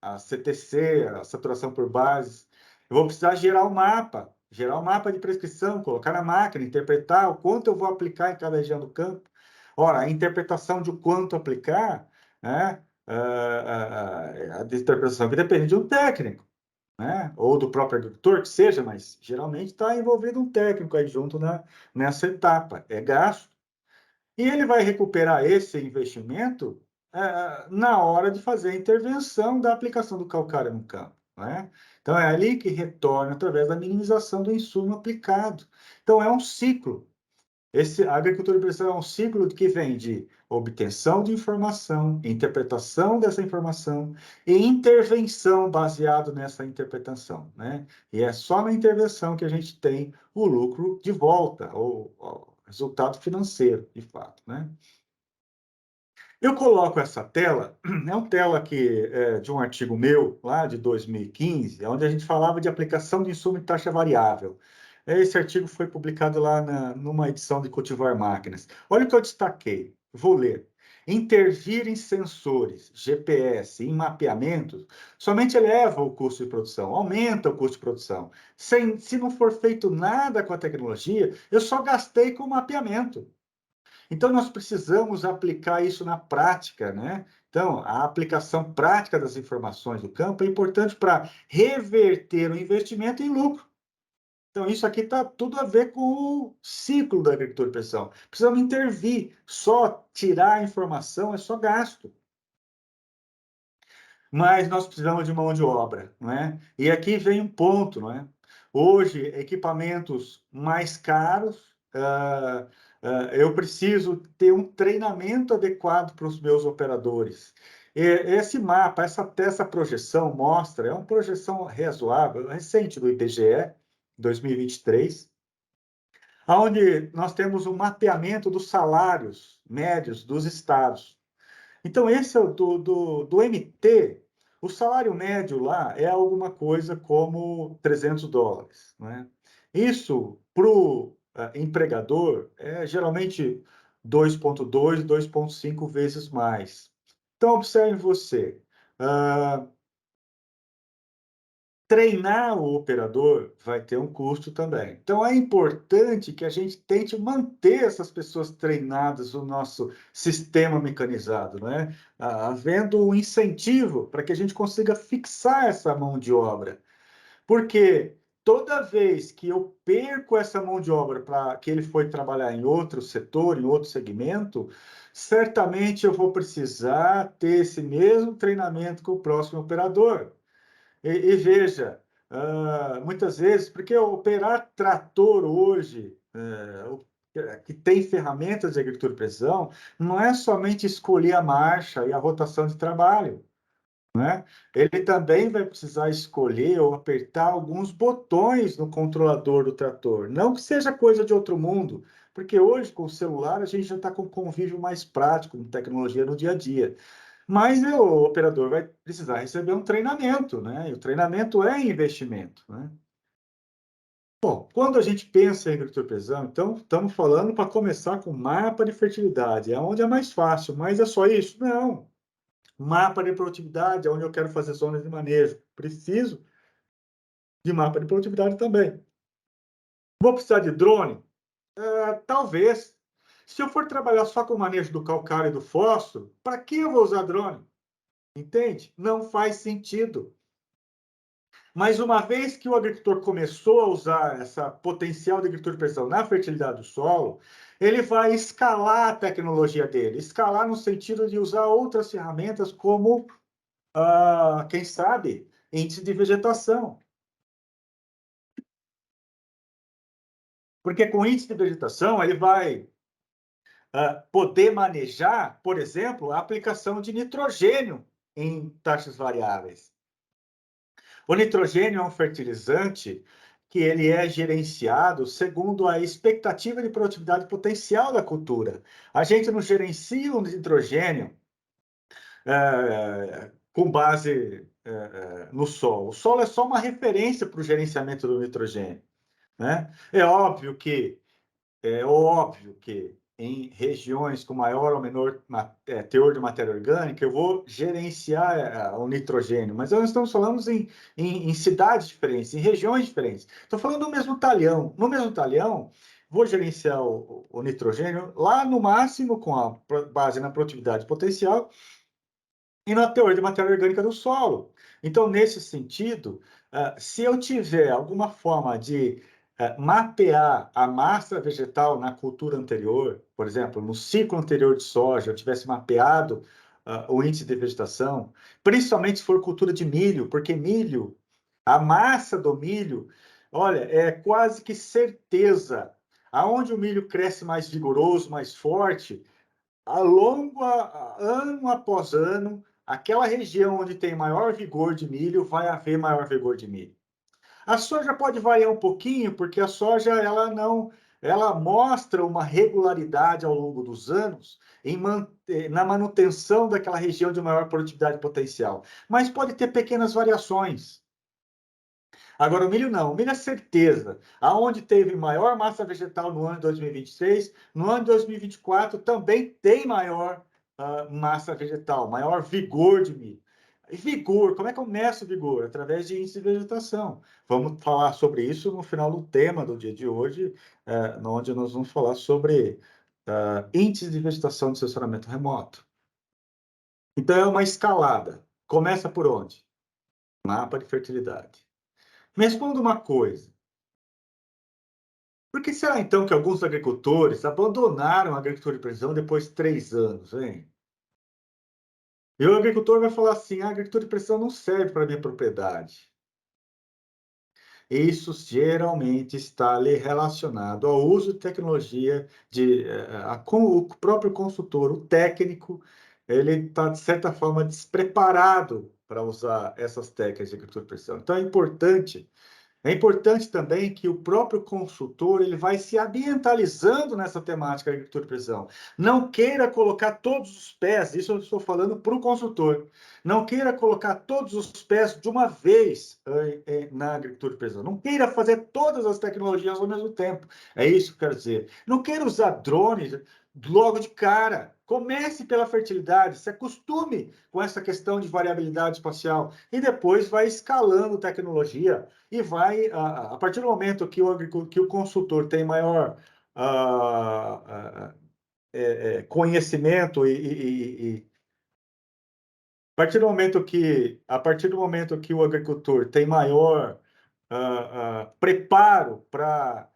a CTC, a saturação por bases. Eu vou precisar gerar um mapa de prescrição, colocar na máquina, interpretar o quanto eu vou aplicar em cada região do campo. Ora, a interpretação de quanto aplicar, né, a interpretação que depende de um técnico, né, ou do próprio agricultor, que seja, mas geralmente está envolvido um técnico aí junto nessa etapa. É gasto. E ele vai recuperar esse investimento na hora de fazer a intervenção da aplicação do calcário no campo, né? Então, é ali que retorna através da minimização do insumo aplicado. Então, é um ciclo. A agricultura de precisão é um ciclo que vem de obtenção de informação, interpretação dessa informação e intervenção baseado nessa interpretação, né? E é só na intervenção que a gente tem o lucro de volta, ou resultado financeiro, de fato, né? Eu coloco essa tela, é uma tela de um artigo meu, lá de 2015, onde a gente falava de aplicação de insumo de taxa variável. Esse artigo foi publicado lá numa edição de Cultivar Máquinas. Olha o que eu destaquei, vou ler. Intervir em sensores, GPS, em mapeamentos, somente eleva o custo de produção, aumenta o custo de produção. Se não for feito nada com a tecnologia, eu só gastei com o mapeamento. Então, nós precisamos aplicar isso na prática, né? Então, a aplicação prática das informações do campo é importante para reverter o investimento em lucro. Então, isso aqui está tudo a ver com o ciclo da agricultura de precisão. Precisamos intervir. Só tirar a informação é só gasto. Mas nós precisamos de mão de obra, não é? E aqui vem um ponto, não é? Hoje, equipamentos mais caros, eu preciso ter um treinamento adequado para os meus operadores. Esse mapa, essa projeção mostra, é uma projeção razoável, recente do IBGE, 2023, onde nós temos um mapeamento dos salários médios dos estados. Então, esse é o do MT, o salário médio lá é alguma coisa como $300, né? Isso, para o empregador, é geralmente 2,2, 2,5 vezes mais. Então, observe você, treinar o operador vai ter um custo também. Então, é importante que a gente tente manter essas pessoas treinadas no nosso sistema mecanizado, né? Havendo um incentivo para que a gente consiga fixar essa mão de obra. Porque toda vez que eu perco essa mão de obra para que ele foi trabalhar em outro setor, em outro segmento, certamente eu vou precisar ter esse mesmo treinamento com o próximo operador. E veja, muitas vezes, porque operar trator hoje, que tem ferramentas de agricultura de precisão, não é somente escolher a marcha e a rotação de trabalho, né? Ele também vai precisar escolher ou apertar alguns botões no controlador do trator. Não que seja coisa de outro mundo, porque hoje, com o celular, a gente já está com um convívio mais prático, com tecnologia no dia a dia. Mas o operador vai precisar receber um treinamento, né? E o treinamento é investimento, né? Bom, quando a gente pensa em agricultura de precisão, então estamos falando para começar com mapa de fertilidade, é onde é mais fácil, mas é só isso? Não. Mapa de produtividade, é onde eu quero fazer zonas de manejo. Preciso de mapa de produtividade também. Vou precisar de drone? Talvez. Se eu for trabalhar só com o manejo do calcário e do fósforo, para que eu vou usar drone? Entende? Não faz sentido. Mas uma vez que o agricultor começou a usar essa potencial de agricultura de precisão na fertilidade do solo, ele vai escalar a tecnologia dele, escalar no sentido de usar outras ferramentas como, quem sabe, índice de vegetação. Porque com índice de vegetação ele vai poder manejar, por exemplo, a aplicação de nitrogênio em taxas variáveis. O nitrogênio é um fertilizante que ele é gerenciado segundo a expectativa de produtividade potencial da cultura. A gente não gerencia o nitrogênio com base no solo. O solo é só uma referência para o gerenciamento do nitrogênio, né? É óbvio que em regiões com maior ou menor teor de matéria orgânica, eu vou gerenciar o nitrogênio, mas nós estamos falando em cidades diferentes, em regiões diferentes. Estou falando do mesmo talhão. No mesmo talhão, vou gerenciar o nitrogênio lá no máximo com a base na produtividade potencial e na teoria de matéria orgânica do solo. Então, nesse sentido, se eu tiver alguma forma de mapear a massa vegetal na cultura anterior, por exemplo, no ciclo anterior de soja, eu tivesse mapeado o índice de vegetação, principalmente se for cultura de milho, porque milho, a massa do milho, olha, é quase que certeza. Aonde o milho cresce mais vigoroso, mais forte, ano após ano, aquela região onde tem maior vigor de milho, vai haver maior vigor de milho. A soja pode variar um pouquinho, porque a soja ela mostra uma regularidade ao longo dos anos na manutenção daquela região de maior produtividade potencial, mas pode ter pequenas variações. Agora, o milho não. O milho é certeza. Aonde teve maior massa vegetal no ano de 2023, no ano de 2024 também tem maior massa vegetal, maior vigor de milho. E vigor, como é que eu meço o vigor? Através de índice de vegetação. Vamos falar sobre isso no final do tema do dia de hoje, onde nós vamos falar sobre índice de vegetação de sensoramento remoto. Então, é uma escalada. Começa por onde? Mapa de fertilidade. Me responda uma coisa. Por que será, então, que alguns agricultores abandonaram a agricultura de precisão depois de 3 anos, hein? E o agricultor vai falar assim, a agricultura de precisão não serve para a minha propriedade. Isso geralmente está ali relacionado ao uso de tecnologia, com o próprio consultor, o técnico, ele está, de certa forma, despreparado para usar essas técnicas de agricultura de precisão. Então, é importante também que o próprio consultor ele vai se ambientalizando nessa temática de agricultura de precisão. Não queira colocar todos os pés, isso eu estou falando para o consultor, não queira colocar todos os pés de uma vez na agricultura de precisão. Não queira fazer todas as tecnologias ao mesmo tempo. É isso que eu quero dizer. Não queira usar drones logo de cara. Comece pela fertilidade, se acostume com essa questão de variabilidade espacial e depois vai escalando tecnologia e vai, a partir do momento que o consultor tem maior conhecimento a partir do momento que o agricultor tem maior preparo para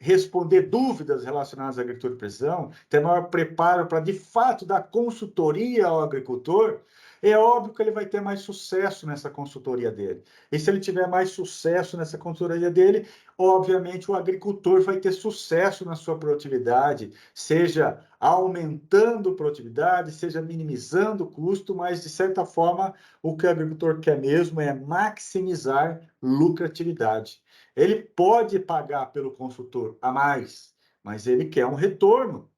responder dúvidas relacionadas à agricultura de precisão, ter maior preparo para, de fato, dar consultoria ao agricultor, é óbvio que ele vai ter mais sucesso nessa consultoria dele. E se ele tiver mais sucesso nessa consultoria dele, obviamente o agricultor vai ter sucesso na sua produtividade, seja aumentando produtividade, seja minimizando o custo, mas, de certa forma, o que o agricultor quer mesmo é maximizar lucratividade. Ele pode pagar pelo consultor a mais, mas ele quer um retorno.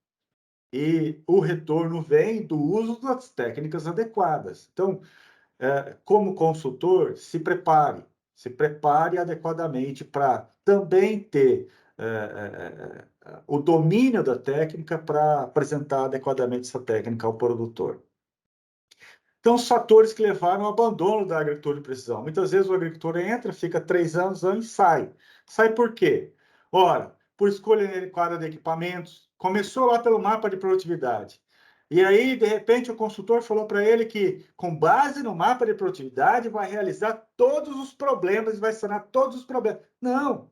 E o retorno vem do uso das técnicas adequadas. Então, como consultor, se prepare adequadamente para também ter o domínio da técnica para apresentar adequadamente essa técnica ao produtor. Então, os fatores que levaram ao abandono da agricultura de precisão. Muitas vezes o agricultor entra, fica 3 anos e sai. Sai por quê? Ora, por escolha inadequada de equipamentos. Começou lá pelo mapa de produtividade. E aí, de repente, o consultor falou para ele que, com base no mapa de produtividade, vai realizar todos os problemas, vai sanar todos os problemas. Não!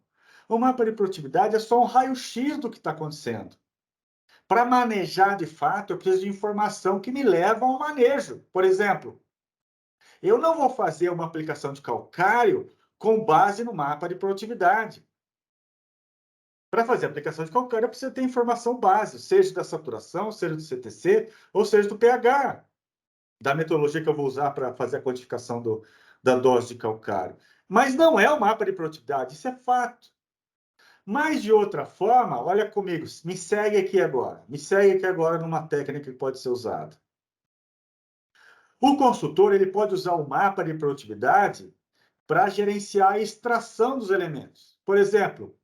O mapa de produtividade é só um raio-x do que está acontecendo. Para manejar de fato, eu preciso de informação que me leva ao manejo. Por exemplo, eu não vou fazer uma aplicação de calcário com base no mapa de produtividade. Para fazer a aplicação de calcário, eu preciso ter informação base, seja da saturação, seja do CTC, ou seja do pH, da metodologia que eu vou usar para fazer a quantificação da dose de calcário. Mas não é o mapa de produtividade, isso é fato. Mas, de outra forma, olha comigo, me segue aqui agora. Me segue aqui agora numa técnica que pode ser usada. O consultor ele pode usar o mapa de produtividade para gerenciar a extração dos elementos. Por exemplo,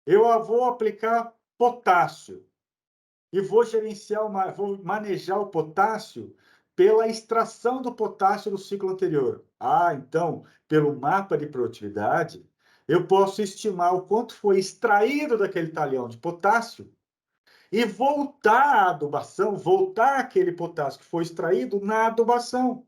eu vou aplicar potássio e vou vou manejar o potássio pela extração do potássio do ciclo anterior. Então, pelo mapa de produtividade, eu posso estimar o quanto foi extraído daquele talhão de potássio e voltar à adubação, voltar aquele potássio que foi extraído na adubação,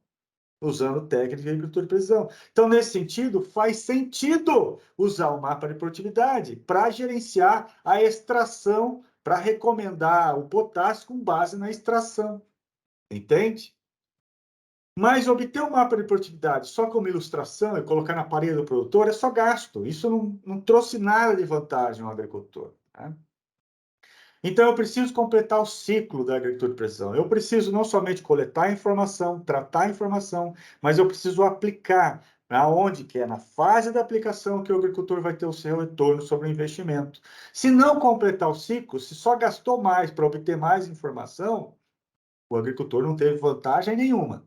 usando técnica de agricultura de precisão. Então, nesse sentido, faz sentido usar o mapa de produtividade para gerenciar a extração, para recomendar o potássio com base na extração. Entende? Mas obter um mapa de produtividade só como ilustração e colocar na parede do produtor é só gasto. Isso não trouxe nada de vantagem ao agricultor. Né? Então, eu preciso completar o ciclo da agricultura de precisão. Eu preciso não somente coletar informação, tratar informação, mas eu preciso aplicar. Aonde que é? Na fase da aplicação que o agricultor vai ter o seu retorno sobre o investimento. Se não completar o ciclo, se só gastou mais para obter mais informação, o agricultor não teve vantagem nenhuma.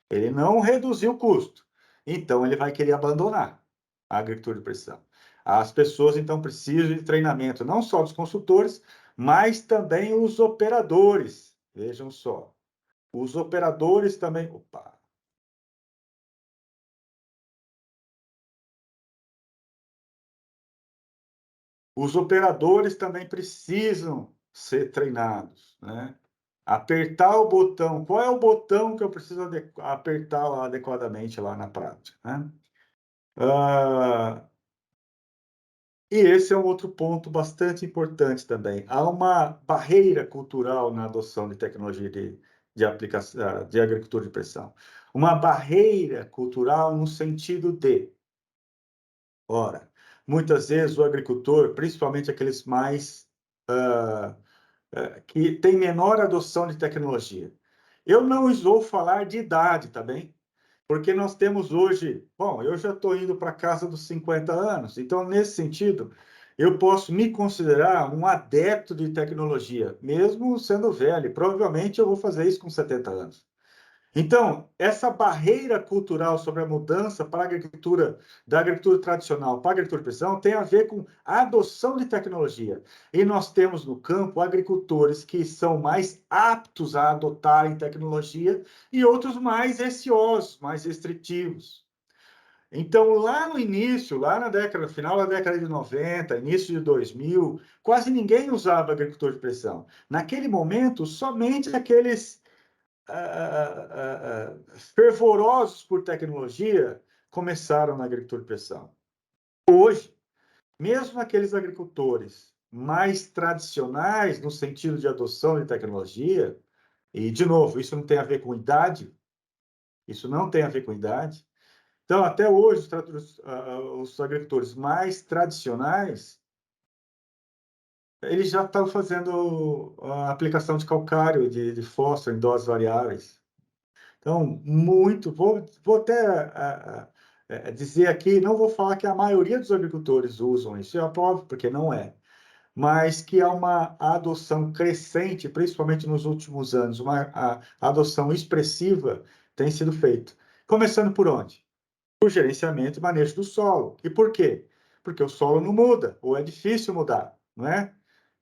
Ele não reduziu o custo. Então, ele vai querer abandonar a agricultura de precisão. As pessoas, então, precisam de treinamento, não só dos consultores, mas também os operadores. Vejam só. Os operadores também. Opa! Os operadores também precisam ser treinados, né? Apertar o botão. Qual é o botão que eu preciso apertar adequadamente lá na prática, né? E esse é um outro ponto bastante importante também. Há uma barreira cultural na adoção de tecnologia de aplicação, de agricultura de precisão. Uma barreira cultural no sentido de, ora, muitas vezes o agricultor, principalmente aqueles mais que têm menor adoção de tecnologia. Eu não vou falar de idade, tá bem? Porque nós temos hoje, bom, eu já estou indo para a casa dos 50 anos, então, nesse sentido, eu posso me considerar um adepto de tecnologia, mesmo sendo velho. Provavelmente eu vou fazer isso com 70 anos. Então, essa barreira cultural sobre a mudança para a agricultura, da agricultura tradicional para a agricultura de precisão, tem a ver com a adoção de tecnologia. E nós temos no campo agricultores que são mais aptos a adotarem tecnologia e outros mais receosos, mais restritivos. Então, lá no início, lá na década, final da década de 90, início de 2000, quase ninguém usava agricultura de precisão. Naquele momento, somente aqueles fervorosos por tecnologia começaram na agricultura de precisão. Hoje, mesmo aqueles agricultores mais tradicionais no sentido de adoção de tecnologia, e, de novo, isso não tem a ver com idade, isso não tem a ver com idade. Então, até hoje, os agricultores mais tradicionais, eles já estão fazendo a aplicação de calcário, de fósforo em doses variáveis. Então, vou até dizer aqui, não vou falar que a maioria dos agricultores usam isso, é óbvio, porque não é, mas que há uma adoção crescente, principalmente nos últimos anos, uma adoção expressiva tem sido feita. Começando por onde? Por gerenciamento e manejo do solo. E por quê? Porque o solo não muda, ou é difícil mudar, não é?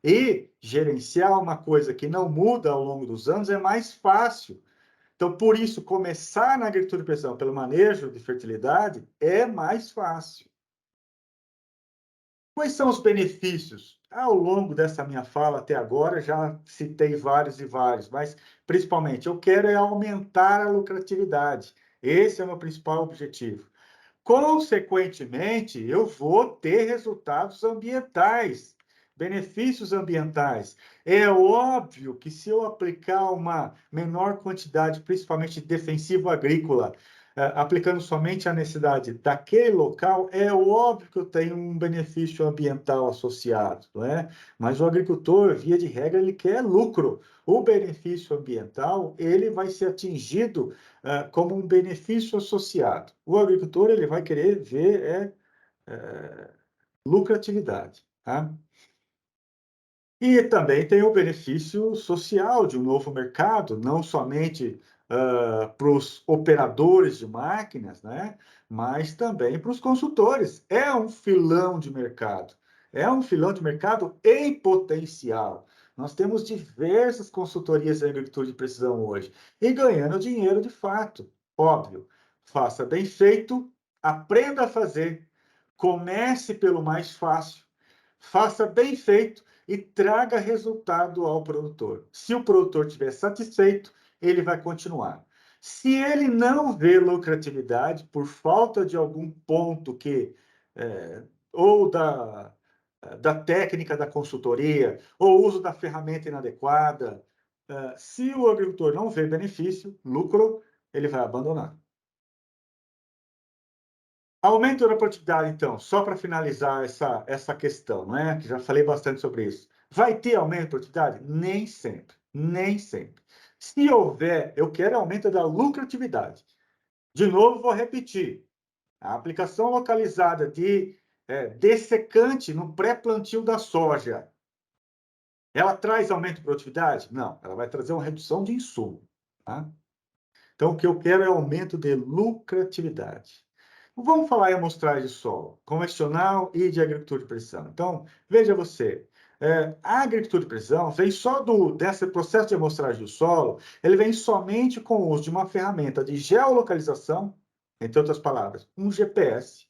E gerenciar uma coisa que não muda ao longo dos anos é mais fácil. Então, por isso, começar na agricultura de precisão pelo manejo de fertilidade é mais fácil. Quais são os benefícios? ao longo dessa minha fala até agora, já citei vários e vários, mas principalmente eu quero é aumentar a lucratividade. Esse é o meu principal objetivo. Consequentemente, eu vou ter resultados ambientais, benefícios ambientais. É óbvio que se eu aplicar uma menor quantidade, principalmente de defensivo agrícola, aplicando somente a necessidade daquele local, é óbvio que eu tenho um benefício ambiental associado, não é? Mas o agricultor, via de regra, ele quer lucro. O benefício ambiental, ele vai ser atingido como um benefício associado. O agricultor, ele vai querer ver lucratividade, tá? E também tem o benefício social de um novo mercado, não somente para os operadores de máquinas, né? Mas também para os consultores. É um filão de mercado. É um filão de mercado em potencial. Nós temos diversas consultorias em agricultura de precisão hoje e ganhando dinheiro de fato. Óbvio, faça bem feito, aprenda a fazer, comece pelo mais fácil, faça bem feito e traga resultado ao produtor. Se o produtor estiver satisfeito, ele vai continuar. Se ele não vê lucratividade por falta de algum ponto que ou da técnica da consultoria, ou uso da ferramenta inadequada, se o agricultor não vê benefício, lucro, ele vai abandonar. Aumento da produtividade, então, só para finalizar essa questão, não é? Que já falei bastante sobre isso. Vai ter aumento de produtividade? Nem sempre, nem sempre. Se houver, eu quero aumento da lucratividade. De novo, vou repetir. A aplicação localizada de dessecante no pré-plantio da soja, ela traz aumento de produtividade? Não, ela vai trazer uma redução de insumo, tá? Então, o que eu quero é aumento de lucratividade. Vamos falar em amostragem de solo, convencional e de agricultura de precisão. Então, veja você, a agricultura de precisão vem só desse processo de amostragem do solo, ele vem somente com o uso de uma ferramenta de geolocalização, entre outras palavras, um GPS,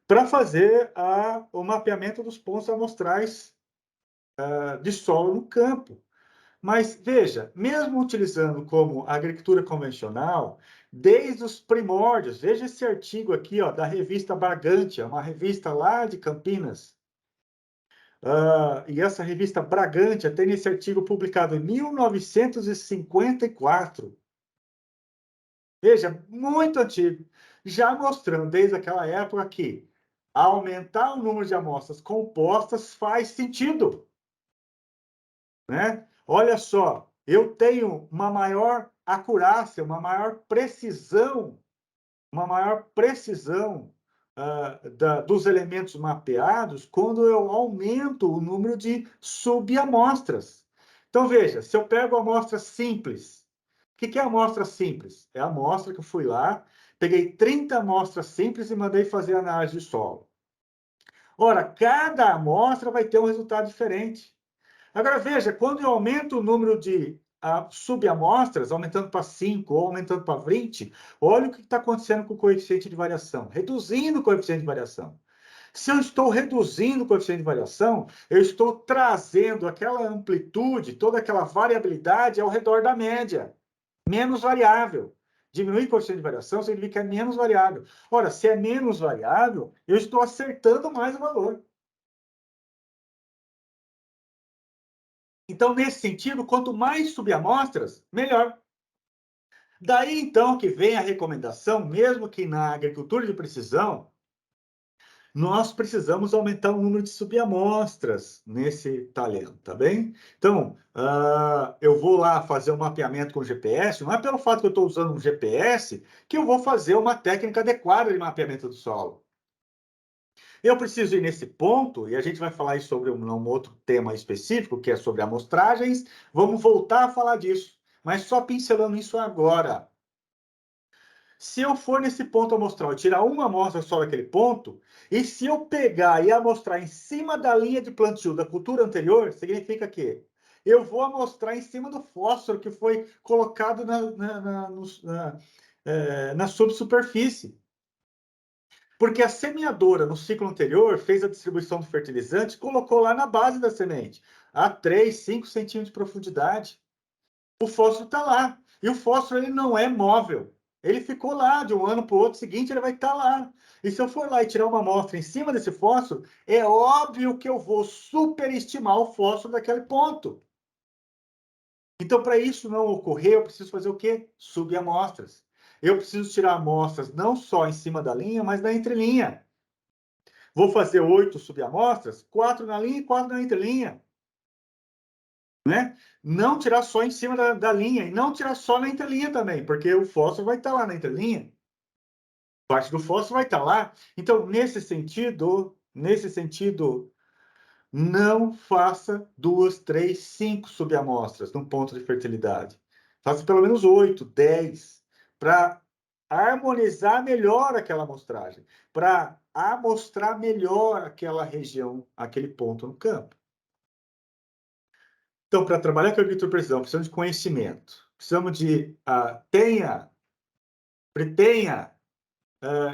para fazer o mapeamento dos pontos amostrais de solo no campo. Mas veja, mesmo utilizando como agricultura convencional, desde os primórdios, veja esse artigo aqui, ó, da revista Bragantia, uma revista lá de Campinas. E essa revista Bragantia tem esse artigo publicado em 1954. Veja, muito antigo, já mostrando desde aquela época que aumentar o número de amostras compostas faz sentido, né? Olha só, eu tenho uma maior acurácia, uma maior precisão dos elementos mapeados quando eu aumento o número de subamostras. Então, veja, se eu pego a amostra simples, o que é a amostra simples? É a amostra que eu fui lá, peguei 30 amostras simples e mandei fazer análise de solo. Ora, cada amostra vai ter um resultado diferente. Agora, veja, quando eu aumento o número de subamostras, aumentando para 5 ou aumentando para 20, olha o que está acontecendo com o coeficiente de variação, reduzindo o coeficiente de variação. Se eu estou reduzindo o coeficiente de variação, eu estou trazendo aquela amplitude, toda aquela variabilidade ao redor da média, menos variável. Diminuir o coeficiente de variação significa que é menos variável. Ora, se é menos variável, eu estou acertando mais o valor. Então, nesse sentido, quanto mais subamostras, melhor. Daí, então, que vem a recomendação, mesmo que na agricultura de precisão, nós precisamos aumentar o número de subamostras nesse talento, tá bem? Então, eu vou lá fazer um mapeamento com GPS, não é pelo fato que eu estou usando um GPS que eu vou fazer uma técnica adequada de mapeamento do solo. Eu preciso ir nesse ponto, e a gente vai falar sobre um outro tema específico, que é sobre amostragens. Vamos voltar a falar disso, mas só pincelando isso agora. Se eu for nesse ponto amostral, tirar uma amostra só daquele ponto, e se eu pegar e amostrar em cima da linha de plantio da cultura anterior, significa que eu vou amostrar em cima do fósforo que foi colocado na subsuperfície. Porque a semeadora, no ciclo anterior, fez a distribuição do fertilizante, colocou lá na base da semente, a 3, 5 centímetros de profundidade. O fósforo está lá. E o fósforo ele não é móvel. Ele ficou lá, de um ano para o outro seguinte, ele vai estar lá. E se eu for lá e tirar uma amostra em cima desse fósforo, é óbvio que eu vou superestimar o fósforo daquele ponto. Então, para isso não ocorrer, eu preciso fazer o quê? Subamostras. Eu preciso tirar amostras não só em cima da linha, mas na entrelinha. Vou fazer 8 subamostras, 4 na linha e 4 na entrelinha. Né? Não tirar só em cima da linha, e não tirar só na entrelinha também, porque o fósforo vai estar lá na entrelinha. Parte do fósforo vai estar lá. Então, nesse sentido, não faça 2, 3, 5 subamostras num ponto de fertilidade. Faça pelo menos 8, 10, para harmonizar melhor aquela amostragem, para amostrar melhor aquela região, aquele ponto no campo. Então, para trabalhar com agricultura de precisão, precisamos de conhecimento. Precisamos de... tenha,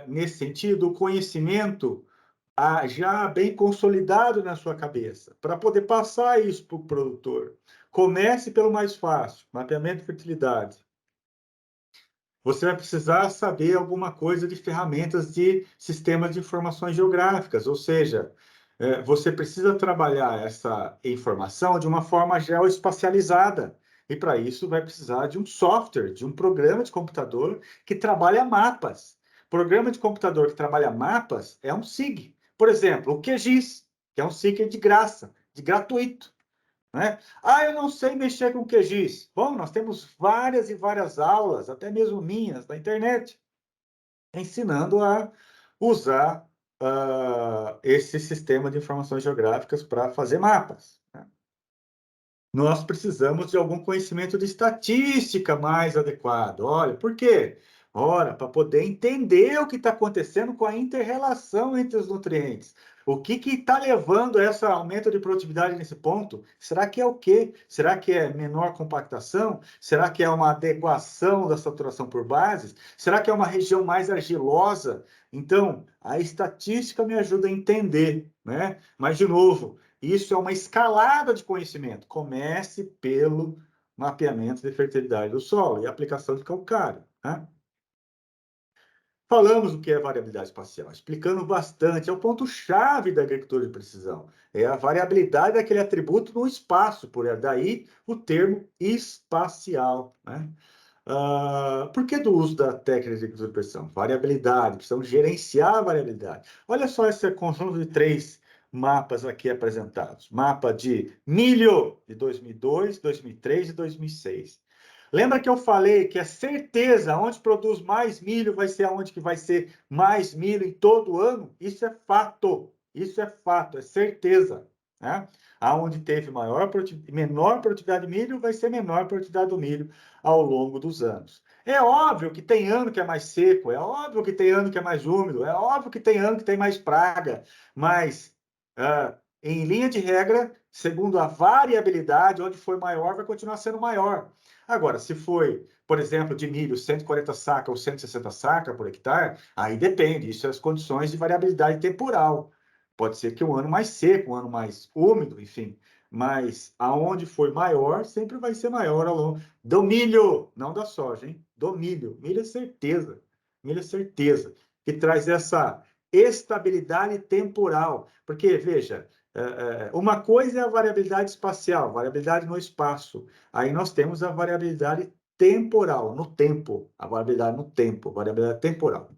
nesse sentido, o conhecimento já bem consolidado na sua cabeça, para poder passar isso para o produtor. Comece pelo mais fácil, mapeamento de fertilidade. Você vai precisar saber alguma coisa de ferramentas de sistemas de informações geográficas, ou seja, você precisa trabalhar essa informação de uma forma geoespacializada. E para isso vai precisar de um software, de um programa de computador que trabalha mapas. Programa de computador que trabalha mapas é um SIG. Por exemplo, o QGIS, que é um SIG de graça, de gratuito. Né? Eu não sei mexer com QGIS. Bom, nós temos várias e várias aulas, até mesmo minhas, na internet, ensinando a usar esse sistema de informações geográficas para fazer mapas. Né? Nós precisamos de algum conhecimento de estatística mais adequado. Olha, por quê? Ora, para poder entender o que está acontecendo com a inter-relação entre os nutrientes. O que está levando a esse aumento de produtividade nesse ponto? Será que é o quê? Será que é menor compactação? Será que é uma adequação da saturação por bases? Será que é uma região mais argilosa? Então, a estatística me ajuda a entender, né? Mas, de novo, isso é uma escalada de conhecimento. Comece pelo mapeamento de fertilidade do solo e aplicação de calcário. Né? Falamos o que é variabilidade espacial, explicando bastante. É o ponto-chave da agricultura de precisão. É a variabilidade daquele atributo no espaço, por daí o termo espacial. Né? Por que do uso da técnica de agricultura de precisão? Variabilidade, precisamos gerenciar a variabilidade. Olha só esse conjunto de 3 mapas aqui apresentados. Mapa de milho de 2002, 2003 e 2006. Lembra que eu falei que a certeza onde produz mais milho vai ser aonde que vai ser mais milho em todo ano? Isso é fato. Isso é fato, é certeza. Né? Aonde teve menor produtividade de milho, vai ser menor produtividade do milho ao longo dos anos. É óbvio que tem ano que é mais seco, é óbvio que tem ano que é mais úmido, é óbvio que tem ano que tem mais praga, mas em linha de regra, segundo a variabilidade, onde foi maior, vai continuar sendo maior. Agora, se foi, por exemplo, de milho 140 sacas ou 160 sacas por hectare, aí depende, isso é as condições de variabilidade temporal. Pode ser que um ano mais seco, um ano mais úmido, enfim, mas aonde foi maior, sempre vai ser maior ao longo do milho, não da soja, hein? Do milho. Milho é certeza. Milho é certeza. Que traz essa estabilidade temporal. Porque, veja, uma coisa é a variabilidade espacial, variabilidade no espaço. Aí nós temos a variabilidade temporal, no tempo. A variabilidade no tempo, variabilidade temporal.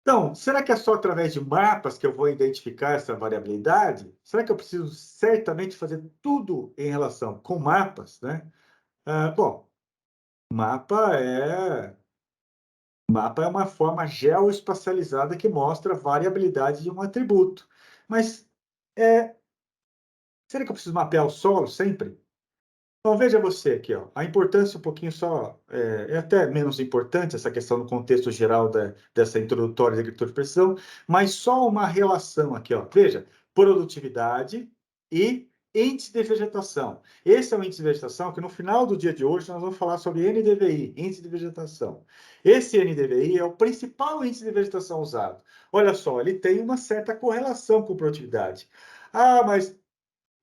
Então, será que é só através de mapas que eu vou identificar essa variabilidade? Será que eu preciso certamente fazer tudo em relação com mapas, né? Bom, mapa é uma forma geoespacializada que mostra a variabilidade de um atributo. Mas será que eu preciso mapear o solo sempre? Então, veja você aqui, ó, a importância um pouquinho só, é até menos importante essa questão no contexto geral dessa introdutória de agricultura de precisão, mas só uma relação aqui, ó, veja, produtividade e índice de vegetação. Esse é o índice de vegetação que no final do dia de hoje nós vamos falar sobre NDVI, índice de vegetação. Esse NDVI é o principal índice de vegetação usado. Olha só, ele tem uma certa correlação com produtividade. Ah, mas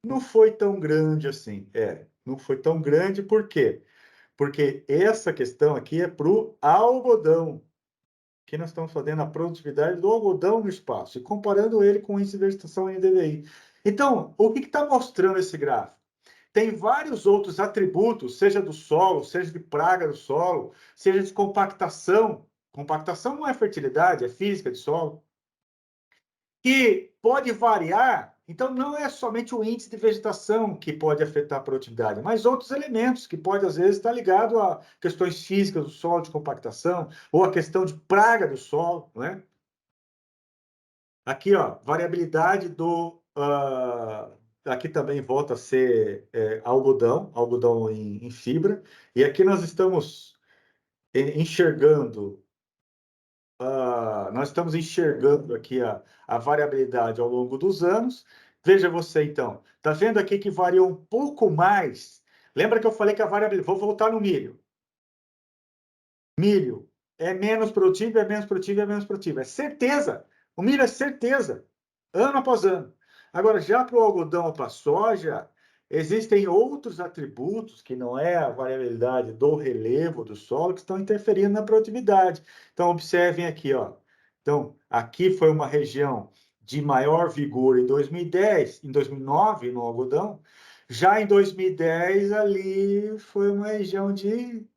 não foi tão grande assim. Não foi tão grande, por quê? Porque essa questão aqui é para o algodão. Aqui nós estamos fazendo a produtividade do algodão no espaço e comparando ele com o índice de vegetação NDVI. Então, o que está mostrando esse gráfico? Tem vários outros atributos, seja do solo, seja de praga do solo, seja de compactação. Compactação não é fertilidade, é física de solo. Que pode variar, então não é somente o índice de vegetação que pode afetar a produtividade, mas outros elementos que pode, às vezes, estar ligado a questões físicas do solo, de compactação, ou a questão de praga do solo, não é? Aqui, ó, variabilidade do... aqui também volta a ser algodão em fibra, e aqui nós estamos enxergando nós estamos enxergando aqui a variabilidade ao longo dos anos. Veja você, então, está vendo aqui que varia um pouco mais? Lembra que eu falei que a variabilidade... Vou voltar no milho. Milho é menos produtivo, é menos produtivo, é menos produtivo. É certeza. O milho é certeza, ano após ano. Agora, já para o algodão ou para a soja, existem outros atributos que não é a variabilidade do relevo do solo que estão interferindo na produtividade. Então, observem aqui, ó. Então, aqui foi uma região de maior vigor em 2010, em 2009 no algodão. Já em 2010 ali foi uma região de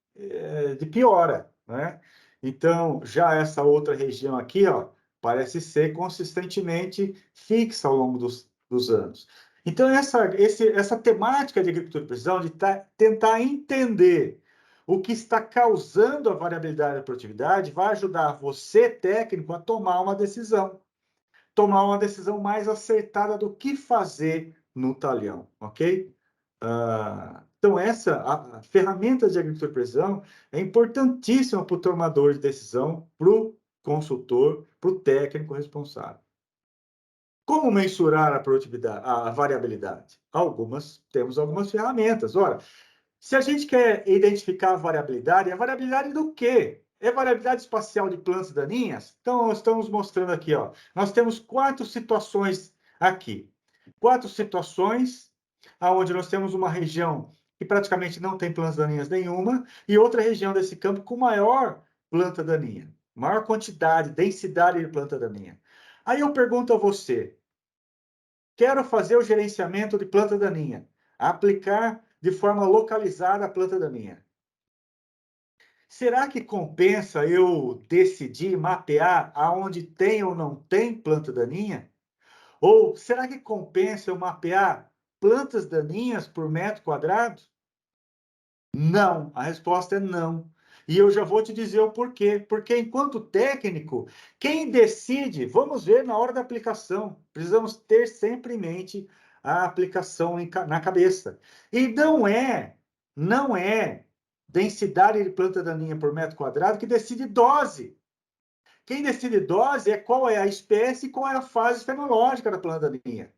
piora, né? Então, já essa outra região aqui, ó, parece ser consistentemente fixa ao longo dos anos. Então, essa temática de agricultura de precisão, de tentar entender o que está causando a variabilidade da produtividade, vai ajudar você, técnico, a tomar uma decisão mais acertada do que fazer no talhão, ok? Então, a ferramenta de agricultura de precisão é importantíssima para o tomador de decisão, para o consultor, para o técnico responsável. Como mensurar a produtividade, a variabilidade? Temos algumas ferramentas. Ora, se a gente quer identificar a variabilidade do quê? É variabilidade espacial de plantas daninhas? Então, nós estamos mostrando aqui, ó. Nós temos 4 situações aqui. 4 situações onde nós temos uma região que praticamente não tem plantas daninhas nenhuma e outra região desse campo com maior planta daninha, maior quantidade, densidade de planta daninha. Aí eu pergunto a você, quero fazer o gerenciamento de planta daninha, aplicar de forma localizada a planta daninha. Será que compensa eu decidir mapear aonde tem ou não tem planta daninha? Ou será que compensa eu mapear plantas daninhas por metro quadrado? Não, a resposta é não. E eu já vou te dizer o porquê. Porque, enquanto técnico, quem decide, vamos ver na hora da aplicação. Precisamos ter sempre em mente a aplicação na cabeça. E não é densidade de planta daninha por metro quadrado que decide dose. Quem decide dose é qual é a espécie e qual é a fase fenológica da planta daninha.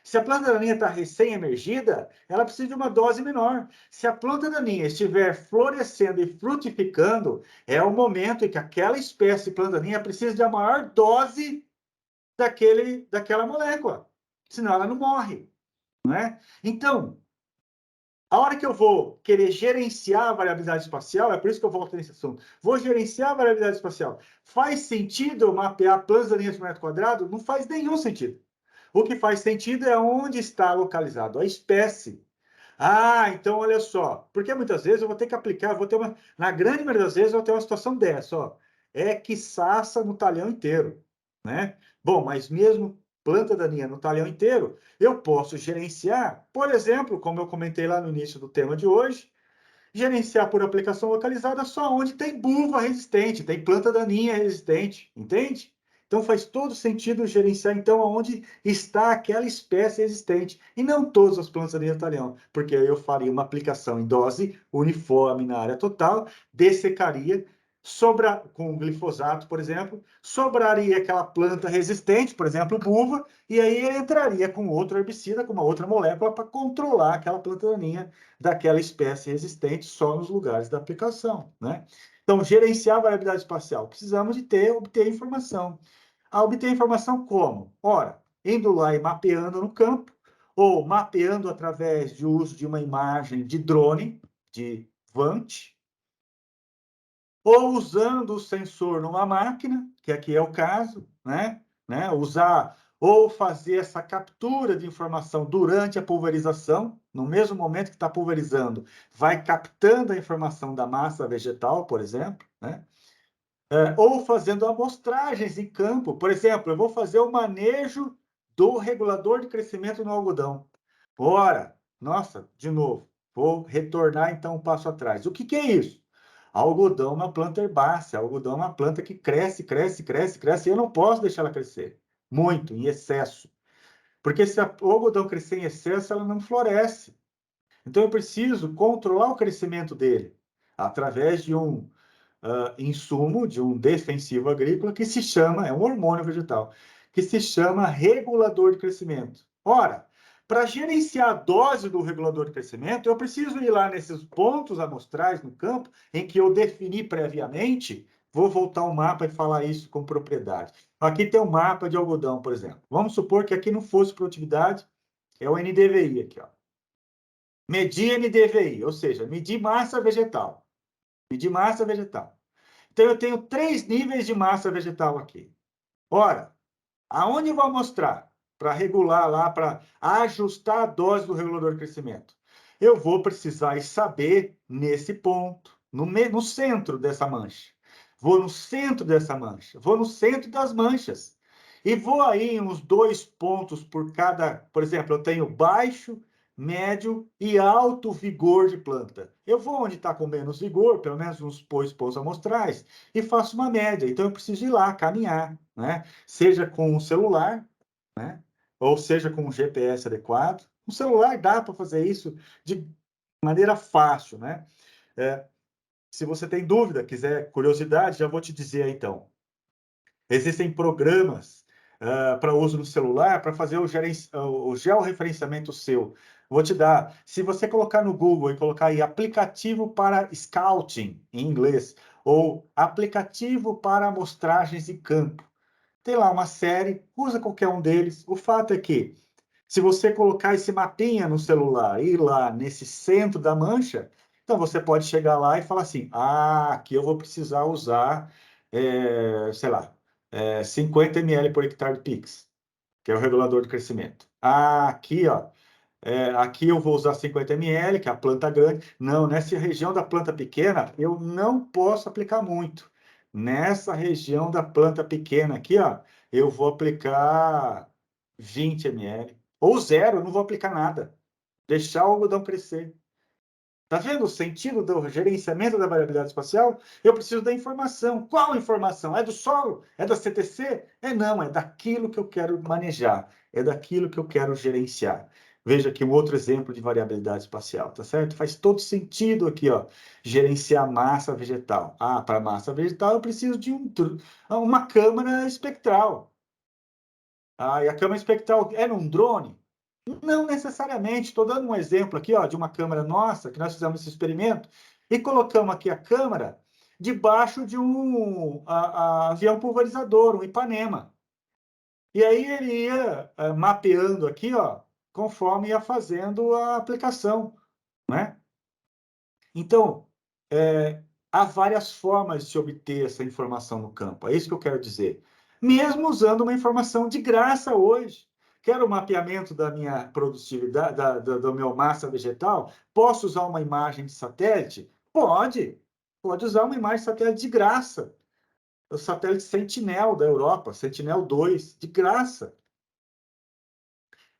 Se a planta daninha está recém-emergida, ela precisa de uma dose menor. Se a planta daninha estiver florescendo e frutificando, é o momento em que aquela espécie de planta daninha precisa de a maior dose daquela molécula. Senão ela não morre. Não é? Então, a hora que eu vou querer gerenciar a variabilidade espacial, é por isso que eu volto nesse assunto, vou gerenciar a variabilidade espacial. Faz sentido eu mapear plantas daninhas por metro quadrado? Não faz nenhum sentido. O que faz sentido é onde está localizado a espécie. Então olha só, porque muitas vezes eu vou ter que aplicar, na grande maioria das vezes eu vou ter uma situação dessa, ó, quiçaça no talhão inteiro, né? Bom, mas mesmo planta daninha no talhão inteiro, eu posso gerenciar, por exemplo, como eu comentei lá no início do tema de hoje, gerenciar por aplicação localizada só onde tem buva resistente, tem planta daninha resistente, entende? Então faz todo sentido gerenciar então onde está aquela espécie existente e não todas as plantas daninhas do talhão, porque aí eu faria uma aplicação em dose uniforme na área total, dessecaria com glifosato, por exemplo, sobraria aquela planta resistente, por exemplo, buva, e aí ele entraria com outro herbicida, com uma outra molécula, para controlar aquela planta daninha daquela espécie resistente só nos lugares da aplicação, né? Então, gerenciar a variabilidade espacial, precisamos de obter informação. Obter informação como? Ora, indo lá e mapeando no campo, ou mapeando através de uso de uma imagem de drone, de VANT, ou usando o sensor numa máquina, que aqui é o caso, né? Usar ou fazer essa captura de informação durante a pulverização, no mesmo momento que está pulverizando, vai captando a informação da massa vegetal, por exemplo, né? Ou fazendo amostragens em campo. Por exemplo, eu vou fazer o manejo do regulador de crescimento no algodão. Ora, nossa, de novo, vou retornar então um passo atrás. O que é isso? Algodão é uma planta herbácea, algodão é uma planta que cresce, cresce, cresce, cresce, e eu não posso deixar ela crescer muito, em excesso. Porque se o algodão crescer em excesso, ela não floresce. Então eu preciso controlar o crescimento dele através de um insumo, de um defensivo agrícola que se chama, é um hormônio vegetal, que se chama regulador de crescimento. Ora, para gerenciar a dose do regulador de crescimento, eu preciso ir lá nesses pontos amostrais no campo, em que eu defini previamente, vou voltar ao mapa e falar isso com propriedade. Aqui tem um mapa de algodão, por exemplo. Vamos supor que aqui não fosse produtividade, é o NDVI aqui, ó. Medir NDVI, ou seja, medir massa vegetal. Medir massa vegetal. Então, eu tenho 3 níveis de massa vegetal aqui. Ora, aonde eu vou mostrar? Para regular lá, para ajustar a dose do regulador de crescimento. Eu vou precisar saber nesse ponto, no centro dessa mancha. Vou no centro dessa mancha, vou no centro das manchas. E vou aí uns 2 pontos por cada, por exemplo, eu tenho baixo, médio e alto vigor de planta. Eu vou onde está com menos vigor, pelo menos nos pontos amostrais, e faço uma média. Então, eu preciso ir lá, caminhar, né? Seja com um celular, né? Ou seja com um GPS adequado. O celular dá para fazer isso de maneira fácil, né? Se você tem dúvida, quiser curiosidade, já vou te dizer então. Existem programas para uso no celular para fazer o georreferenciamento seu. Vou te dar. Se você colocar no Google e colocar aí aplicativo para scouting, em inglês, ou aplicativo para amostragens de campo, tem lá uma série, usa qualquer um deles. O fato é que, se você colocar esse mapinha no celular e ir lá nesse centro da mancha, então você pode chegar lá e falar assim: ah, aqui eu vou precisar usar, sei lá, 50 ml por hectare de Pix, que é o regulador de crescimento. Ah, aqui, ó, aqui eu vou usar 50 ml, que é a planta grande. Não, nessa região da planta pequena, eu não posso aplicar muito. Nessa região da planta pequena aqui, ó, eu vou aplicar 20 ml. Ou zero, eu não vou aplicar nada. Deixar o algodão crescer. Tá vendo o sentido do gerenciamento da variabilidade espacial? Eu preciso da informação. Qual informação? É do solo? É da CTC? Não, é daquilo que eu quero manejar, é daquilo que eu quero gerenciar. Veja aqui um outro exemplo de variabilidade espacial, tá certo? Faz todo sentido aqui, ó, gerenciar massa vegetal. Ah, para massa vegetal eu preciso de uma câmara espectral. Ah, e a câmara espectral é num drone? Não necessariamente. Estou dando um exemplo aqui, ó, de uma câmera nossa, que nós fizemos esse experimento, e colocamos aqui a câmera debaixo de um avião pulverizador, um Ipanema. E aí ele ia mapeando aqui, ó, conforme ia fazendo a aplicação, né? Então, há várias formas de se obter essa informação no campo. É isso que eu quero dizer. Mesmo usando uma informação de graça hoje. Quero o mapeamento da minha produtividade, do meu massa vegetal? Posso usar uma imagem de satélite? Pode. Pode usar uma imagem de satélite de graça. O satélite Sentinel da Europa, Sentinel-2, de graça.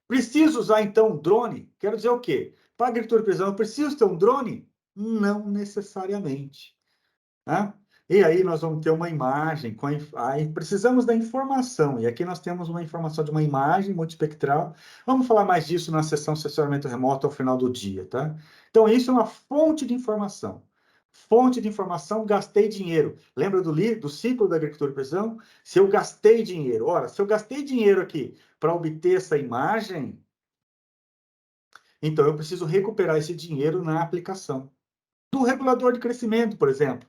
Preciso usar, então, um drone? Quero dizer o quê? Para a agricultura de precisão, eu preciso ter um drone? Não necessariamente. Tá? E aí nós vamos ter uma imagem, aí precisamos da informação, e aqui nós temos uma informação de uma imagem multispectral. Vamos falar mais disso na sessão de assessoramento remoto ao final do dia, tá? Então, isso é uma fonte de informação. Fonte de informação, gastei dinheiro. Lembra do ciclo da agricultura de precisão? Se eu gastei dinheiro, ora, se eu gastei dinheiro aqui para obter essa imagem, então eu preciso recuperar esse dinheiro na aplicação. Do regulador de crescimento, por exemplo.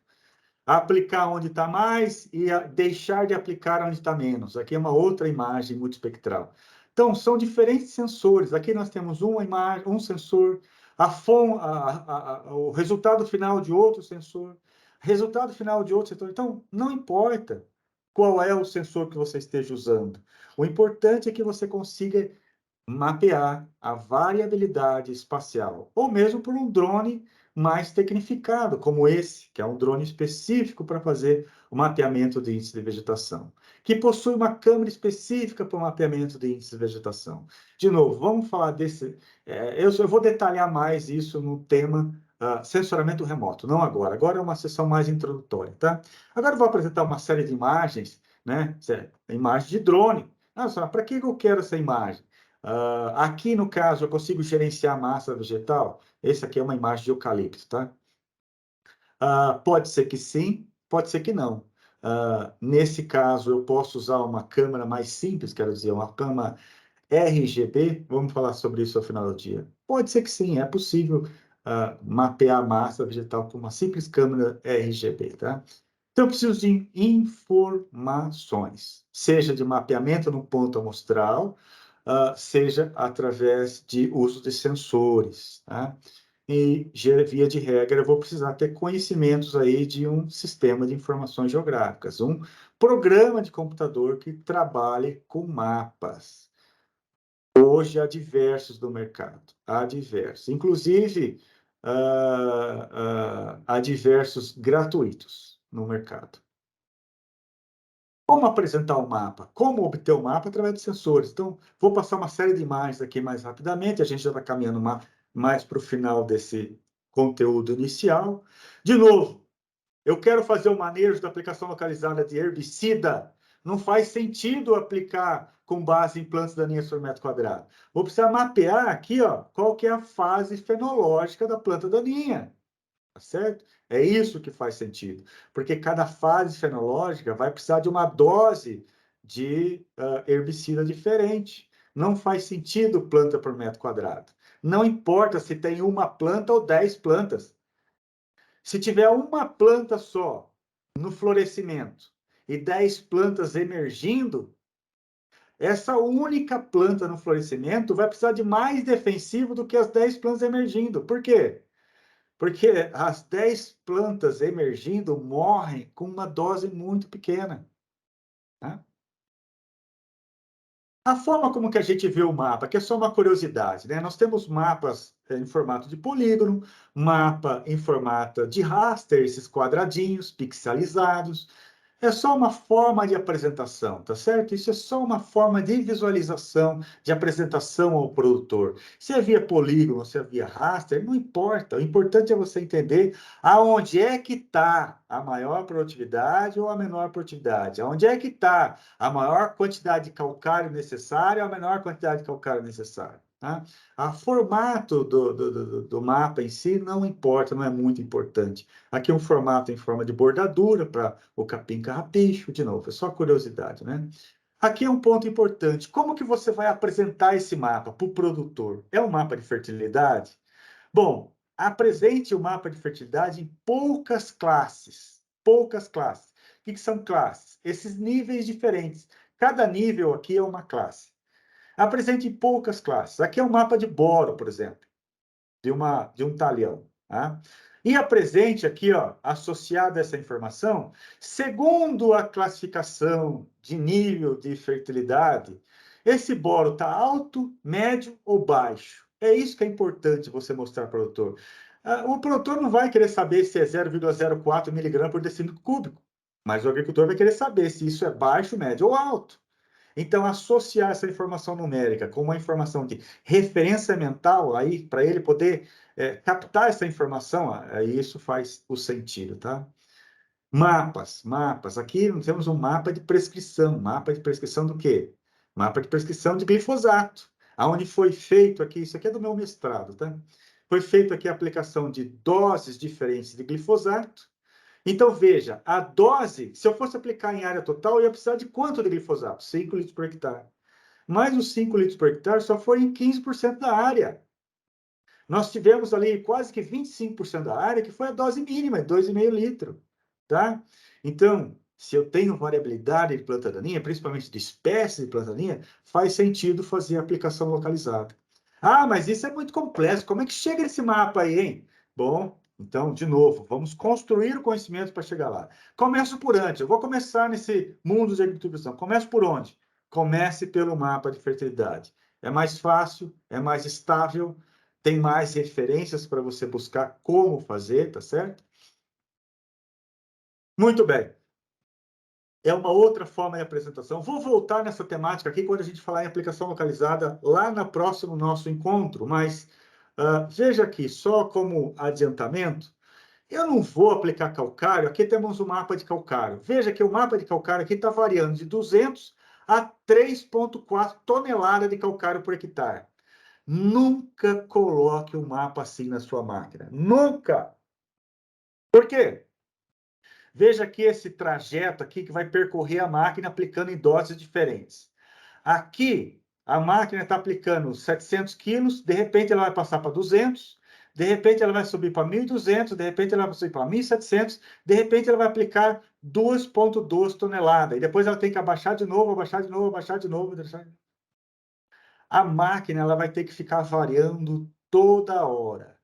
Aplicar onde está mais e deixar de aplicar onde está menos. Aqui é uma outra imagem multispectral. Então, são diferentes sensores. Aqui nós temos uma imagem, um sensor, o resultado final de outro sensor, resultado final de outro sensor. Então, não importa qual é o sensor que você esteja usando. O importante é que você consiga mapear a variabilidade espacial, ou mesmo por um drone mais tecnificado, como esse, que é um drone específico para fazer o mapeamento de índice de vegetação, que possui uma câmera específica para o mapeamento de índice de vegetação. De novo, vamos falar desse... eu vou detalhar mais isso no tema sensoramento remoto, não agora. Agora é uma sessão mais introdutória, tá? Agora eu vou apresentar uma série de imagens, né? Imagem de drone. Nossa, para que eu quero essa imagem? Aqui, no caso, eu consigo gerenciar a massa vegetal. Esse aqui é uma imagem de eucalipto, tá? Pode ser que sim, pode ser que não. Nesse caso, eu posso usar uma câmera mais simples, quero dizer, uma câmera RGB. Vamos falar sobre isso ao final do dia. Pode ser que sim, é possível mapear a massa vegetal com uma simples câmera RGB, tá? Então, eu preciso de informações, seja de mapeamento no ponto amostral, seja através de uso de sensores, tá? E, via de regra, eu vou precisar ter conhecimentos aí de um sistema de informações geográficas, um programa de computador que trabalhe com mapas. Hoje há diversos no mercado, há diversos. Inclusive, há diversos gratuitos no mercado. Como apresentar o mapa? Como obter o mapa? Através de sensores. Então, vou passar uma série de imagens aqui mais rapidamente, a gente já está caminhando mais para o final desse conteúdo inicial. De novo, eu quero fazer o manejo da aplicação localizada de herbicida. Não faz sentido aplicar com base em plantas daninhas por metro quadrado. Vou precisar mapear aqui, ó, qual que é a fase fenológica da planta daninha. Tá certo? É isso que faz sentido, porque cada fase fenológica vai precisar de uma dose de herbicida diferente. Não faz sentido planta por metro quadrado. Não importa se tem uma planta ou 10 plantas. Se tiver uma planta só no florescimento e 10 plantas emergindo, essa única planta no florescimento vai precisar de mais defensivo do que as 10 plantas emergindo. Por quê? Porque as 10 plantas emergindo morrem com uma dose muito pequena. Tá? A forma como que a gente vê o mapa, que é só uma curiosidade, né? Nós temos mapas em formato de polígono, mapa em formato de raster, esses quadradinhos pixelizados. É só uma forma de apresentação, tá certo? Isso é só uma forma de visualização, de apresentação ao produtor. Se é via polígono, se é via raster, não importa. O importante é você entender aonde é que está a maior produtividade ou a menor produtividade. Aonde é que está a maior quantidade de calcário necessária ou a menor quantidade de calcário necessária. Tá? O formato do mapa em si não importa, não é muito importante. Aqui é um formato em forma de bordadura para o capim carrapicho, de novo, é só curiosidade, né? Aqui é um ponto importante. Como que você vai apresentar esse mapa para o produtor? É um mapa de fertilidade? Bom, apresente o mapa de fertilidade em poucas classes. Poucas classes. O que são classes? Esses níveis diferentes. Cada nível aqui é uma classe. Apresente em poucas classes. Aqui é um mapa de boro, por exemplo, de um talhão. Tá? E apresente aqui, ó, associado a essa informação, segundo a classificação de nível de fertilidade, esse boro está alto, médio ou baixo? É isso que é importante você mostrar para o produtor. O produtor não vai querer saber se é 0,04 miligrama por decímetro cúbico, mas o agricultor vai querer saber se isso é baixo, médio ou alto. Então, associar essa informação numérica com uma informação de referência mental, aí, para ele poder captar essa informação, aí isso faz o sentido, tá? Mapas. Aqui nós temos um mapa de prescrição. Mapa de prescrição do quê? Mapa de prescrição de glifosato. Aonde foi feito aqui, isso aqui é do meu mestrado, tá? foi feita aqui a aplicação de doses diferentes de glifosato. Então, veja, a dose, se eu fosse aplicar em área total, eu ia precisar de quanto de glifosato? 5 litros por hectare. Mas os 5 litros por hectare só foi em 15% da área. Nós tivemos ali quase que 25% da área, que foi a dose mínima, 2,5 litros. Tá? Então, se eu tenho variabilidade de planta daninha, principalmente de espécie de planta daninha, faz sentido fazer a aplicação localizada. Ah, mas isso é muito complexo. Como é que chega nesse mapa aí, hein? Bom, então, de novo, vamos construir o conhecimento para chegar lá. Começo por antes. Eu vou começar nesse mundo de agricultura. Começo por onde? Comece pelo mapa de fertilidade. É mais fácil, é mais estável, tem mais referências para você buscar como fazer, tá certo? Muito bem. É uma outra forma de apresentação. Vou voltar nessa temática aqui quando a gente falar em aplicação localizada lá no próximo nosso encontro, mas veja aqui, só como adiantamento, eu não vou aplicar calcário, aqui temos o mapa de calcário. Veja que o mapa de calcário aqui está variando de 200 a 3,4 toneladas de calcário por hectare. Nunca coloque um mapa assim na sua máquina. Nunca! Por quê? Veja aqui esse trajeto aqui que vai percorrer a máquina aplicando em doses diferentes. Aqui, a máquina está aplicando 700 quilos, de repente ela vai passar para 200, de repente ela vai subir para 1.200, de repente ela vai subir para 1.700, de repente ela vai aplicar 2,2 toneladas, e depois ela tem que abaixar de novo, abaixar de novo, abaixar de novo. A máquina ela vai ter que ficar variando toda hora.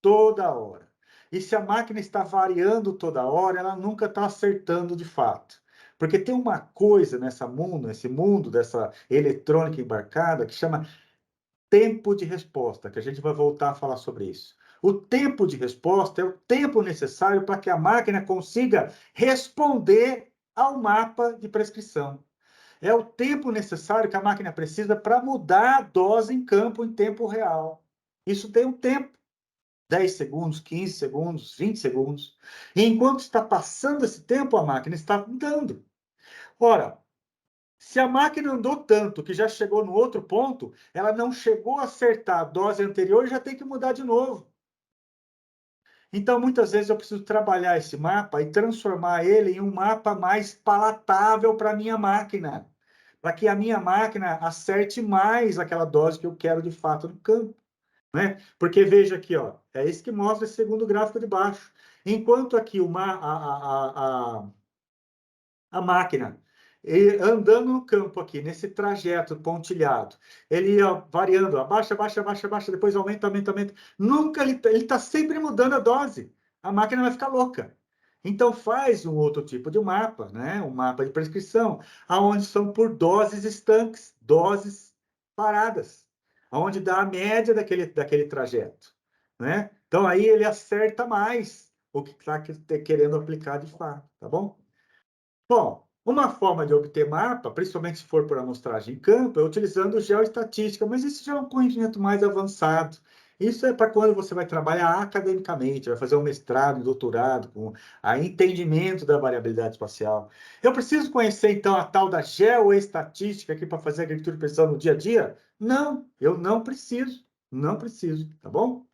Toda hora. E se a máquina está variando toda hora, ela nunca está acertando de fato. Porque tem uma coisa nesse mundo dessa eletrônica embarcada que chama tempo de resposta, que a gente vai voltar a falar sobre isso. O tempo de resposta é o tempo necessário para que a máquina consiga responder ao mapa de prescrição. É o tempo necessário que a máquina precisa para mudar a dose em campo em tempo real. Isso tem um tempo. 10 segundos, 15 segundos, 20 segundos. E enquanto está passando esse tempo, a máquina está andando. Ora, se a máquina andou tanto que já chegou no outro ponto, ela não chegou a acertar a dose anterior e já tem que mudar de novo. Então, muitas vezes eu preciso trabalhar esse mapa e transformar ele em um mapa mais palatável para a minha máquina, para que a minha máquina acerte mais aquela dose que eu quero de fato no campo. Né? Porque veja aqui, ó, é isso que mostra esse segundo gráfico de baixo. Enquanto aqui a máquina andando no campo aqui, nesse trajeto pontilhado, ele ia variando, abaixa, abaixa, abaixa, abaixa, depois aumenta, aumenta, aumenta. Nunca ele está sempre mudando a dose. A máquina vai ficar louca. Então faz um outro tipo de mapa, né? Um mapa de prescrição, aonde são por doses estanques, doses paradas, aonde dá a média daquele trajeto, né? Então aí ele acerta mais o que está querendo aplicar de fato, tá bom? Bom, uma forma de obter mapa, principalmente se for por amostragem em campo, é utilizando geoestatística, mas isso já é um conhecimento mais avançado. Isso é para quando você vai trabalhar academicamente, vai fazer um mestrado, um doutorado, com a entendimento da variabilidade espacial. Eu preciso conhecer, então, a tal da geoestatística aqui para fazer agricultura de precisão no dia a dia? Não, eu não preciso. Não preciso, tá bom?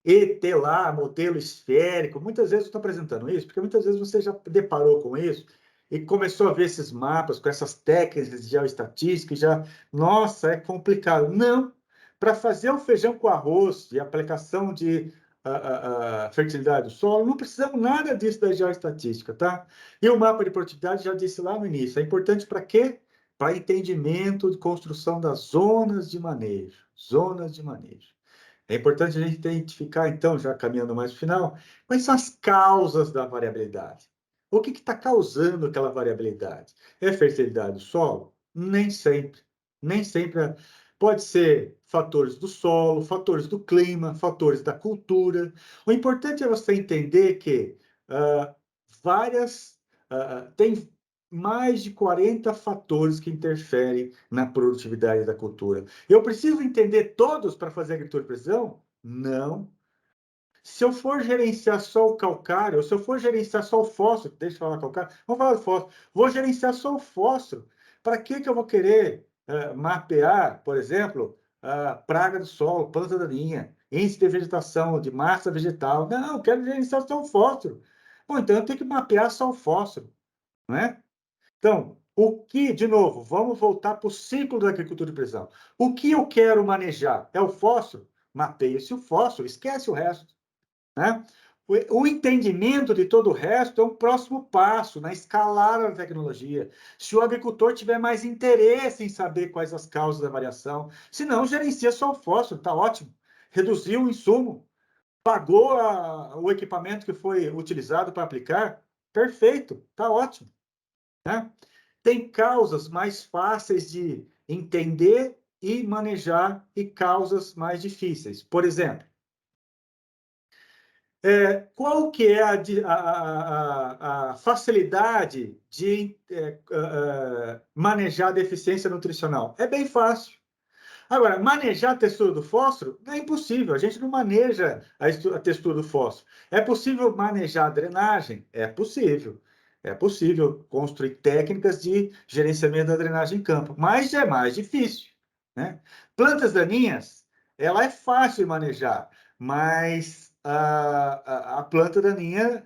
ET lá, modelo esférico. Muitas vezes eu estou apresentando isso, porque muitas vezes você já deparou com isso e começou a ver esses mapas com essas técnicas de geoestatística e já, nossa, é complicado. Não, para fazer o feijão com arroz e aplicação de fertilidade do solo, não precisamos nada disso da geoestatística, tá? E o mapa de produtividade, já disse lá no início, é importante para quê? Para entendimento de construção das zonas de manejo. Zonas de manejo. É importante a gente identificar, então, já caminhando mais para o final, quais são as causas da variabilidade. O que está causando aquela variabilidade? É fertilidade do solo? Nem sempre. Nem sempre. Pode ser fatores do solo, fatores do clima, fatores da cultura. O importante é você entender que tem mais de 40 fatores que interferem na produtividade da cultura. Eu preciso entender todos para fazer agricultura de precisão? Não. Se eu for gerenciar só o calcário, ou se eu for gerenciar só o fósforo, deixa eu falar calcário, vamos falar do fósforo, vou gerenciar só o fósforo. Para que eu vou querer mapear, por exemplo, a praga do solo, planta daninha? índice de vegetação, de massa vegetal. Não, eu quero gerenciar só o fósforo. Bom, então eu tenho que mapear só o fósforo, não é? Então, o que, de novo, vamos voltar para o ciclo da agricultura de precisão. O que eu quero manejar? É o fósforo? Mapeia-se o fósforo, esquece o resto, né? O entendimento de todo o resto é um próximo passo na escalada da tecnologia. Se o agricultor tiver mais interesse em saber quais as causas da variação, se não, gerencia só o fósforo, está ótimo. Reduziu o insumo, pagou o equipamento que foi utilizado para aplicar, perfeito, está ótimo, né? Tem causas mais fáceis de entender e manejar e causas mais difíceis. Por exemplo, qual que é a facilidade de manejar a deficiência nutricional? É bem fácil. Agora, manejar a textura do fósforo é impossível. A gente não maneja a textura do fósforo. É possível manejar a drenagem? É possível. É possível construir técnicas de gerenciamento da drenagem em campo, mas é mais difícil, né? Plantas daninhas, ela é fácil de manejar, mas a planta daninha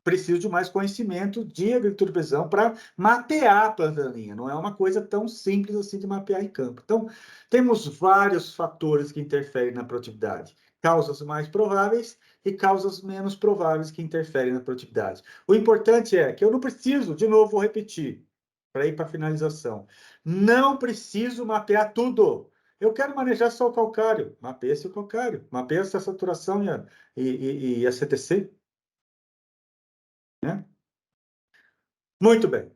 preciso de mais conhecimento de agricultura de precisão para mapear a planta daninha. Não é uma coisa tão simples assim de mapear em campo. Então, temos vários fatores que interferem na produtividade. Causas mais prováveis e causas menos prováveis que interferem na produtividade. O importante é que eu não preciso, de novo, vou repetir, para ir para a finalização, não preciso mapear tudo. Eu quero manejar só o calcário. Mapeia-se o calcário. Mapeia-se a saturação e a CTC. Né? Muito bem.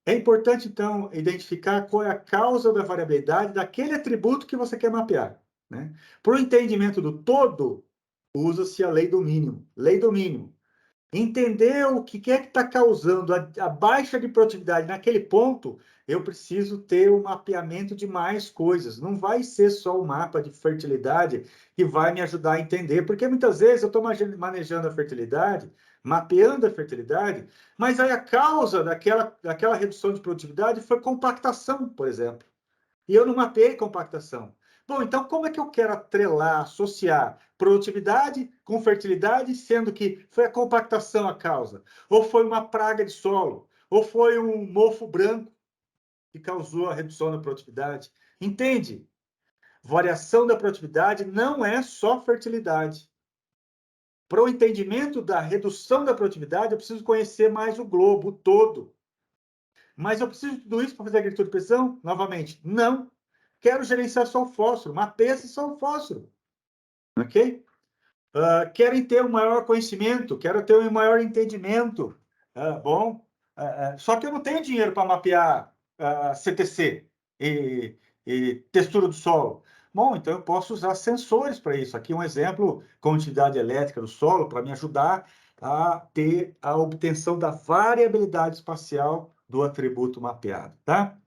É importante, então, identificar qual é a causa da variabilidade daquele atributo que você quer mapear, né? Para o entendimento do todo, usa-se a lei do mínimo. Lei do mínimo. Entender o que é que está causando a baixa de produtividade naquele ponto, eu preciso ter um mapeamento de mais coisas. Não vai ser só o mapa de fertilidade que vai me ajudar a entender, porque muitas vezes eu estou manejando a fertilidade, mapeando a fertilidade, mas aí a causa daquela redução de produtividade foi compactação, por exemplo. E eu não mapeei compactação. Bom, então como é que eu quero atrelar, associar produtividade com fertilidade, sendo que foi a compactação a causa? Ou foi uma praga de solo? Ou foi um mofo branco que causou a redução da produtividade? Entende? Variação da produtividade não é só fertilidade. Para o entendimento da redução da produtividade, eu preciso conhecer mais o globo todo. Mas eu preciso de tudo isso para fazer agricultura de precisão? Novamente, não. Quero gerenciar só o fósforo, mapeia-se só o fósforo, ok? Querem ter um maior conhecimento, quero ter um maior entendimento. Bom, só que eu não tenho dinheiro para mapear CTC e textura do solo. Bom, então eu posso usar sensores para isso. Aqui um exemplo, quantidade elétrica do solo, para me ajudar a ter a obtenção da variabilidade espacial do atributo mapeado, tá?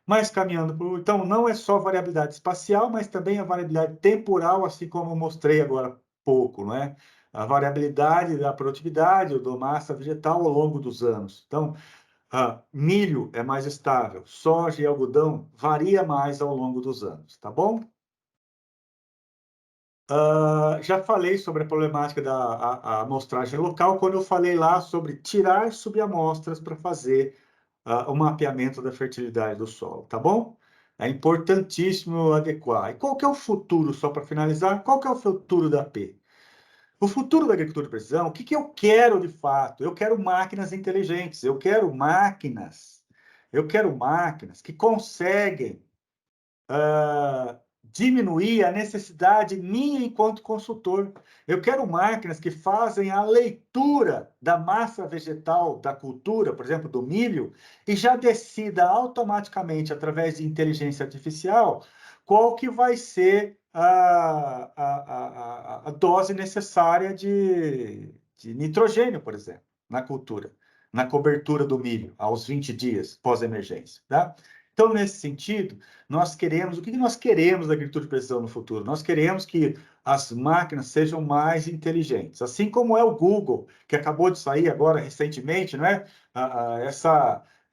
Mas caminhando para então, não é só variabilidade espacial, mas também a variabilidade temporal, assim como eu mostrei agora há pouco, não é? A variabilidade da produtividade ou da massa vegetal ao longo dos anos. Então, milho é mais estável, soja e algodão varia mais ao longo dos anos, tá bom? Já falei sobre a problemática da amostragem local quando eu falei lá sobre tirar subamostras para fazer o mapeamento da fertilidade do solo, tá bom? É importantíssimo adequar. E qual que é o futuro, só para finalizar, qual que é o futuro da P? O futuro da agricultura de precisão, o que que eu quero de fato? Eu quero máquinas inteligentes, eu quero máquinas que conseguem diminuir a necessidade minha enquanto consultor. Eu quero máquinas que fazem a leitura da massa vegetal da cultura, por exemplo, do milho, e já decida automaticamente, através de inteligência artificial, qual que vai ser a dose necessária de nitrogênio, por exemplo, na cultura, na cobertura do milho, aos 20 dias pós-emergência, tá? Então, nesse sentido, o que nós queremos da agricultura de precisão no futuro? Nós queremos que as máquinas sejam mais inteligentes, assim como é o Google, que acabou de sair agora recentemente, não é?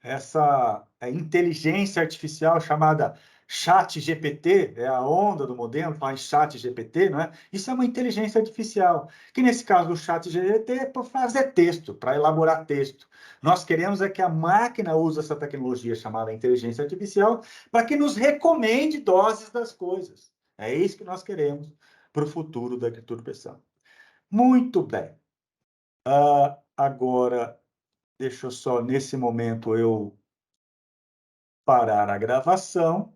Essa inteligência artificial chamada Chat GPT, é a onda do modelo, fala em chat GPT, não é? Isso é uma inteligência artificial, que nesse caso do chat GPT é para fazer texto, para elaborar texto. Nós queremos é que a máquina use essa tecnologia chamada inteligência artificial para que nos recomende doses das coisas. É isso que nós queremos para o futuro da agricultura. Muito bem. Agora, deixa eu só, nesse momento, eu parar a gravação.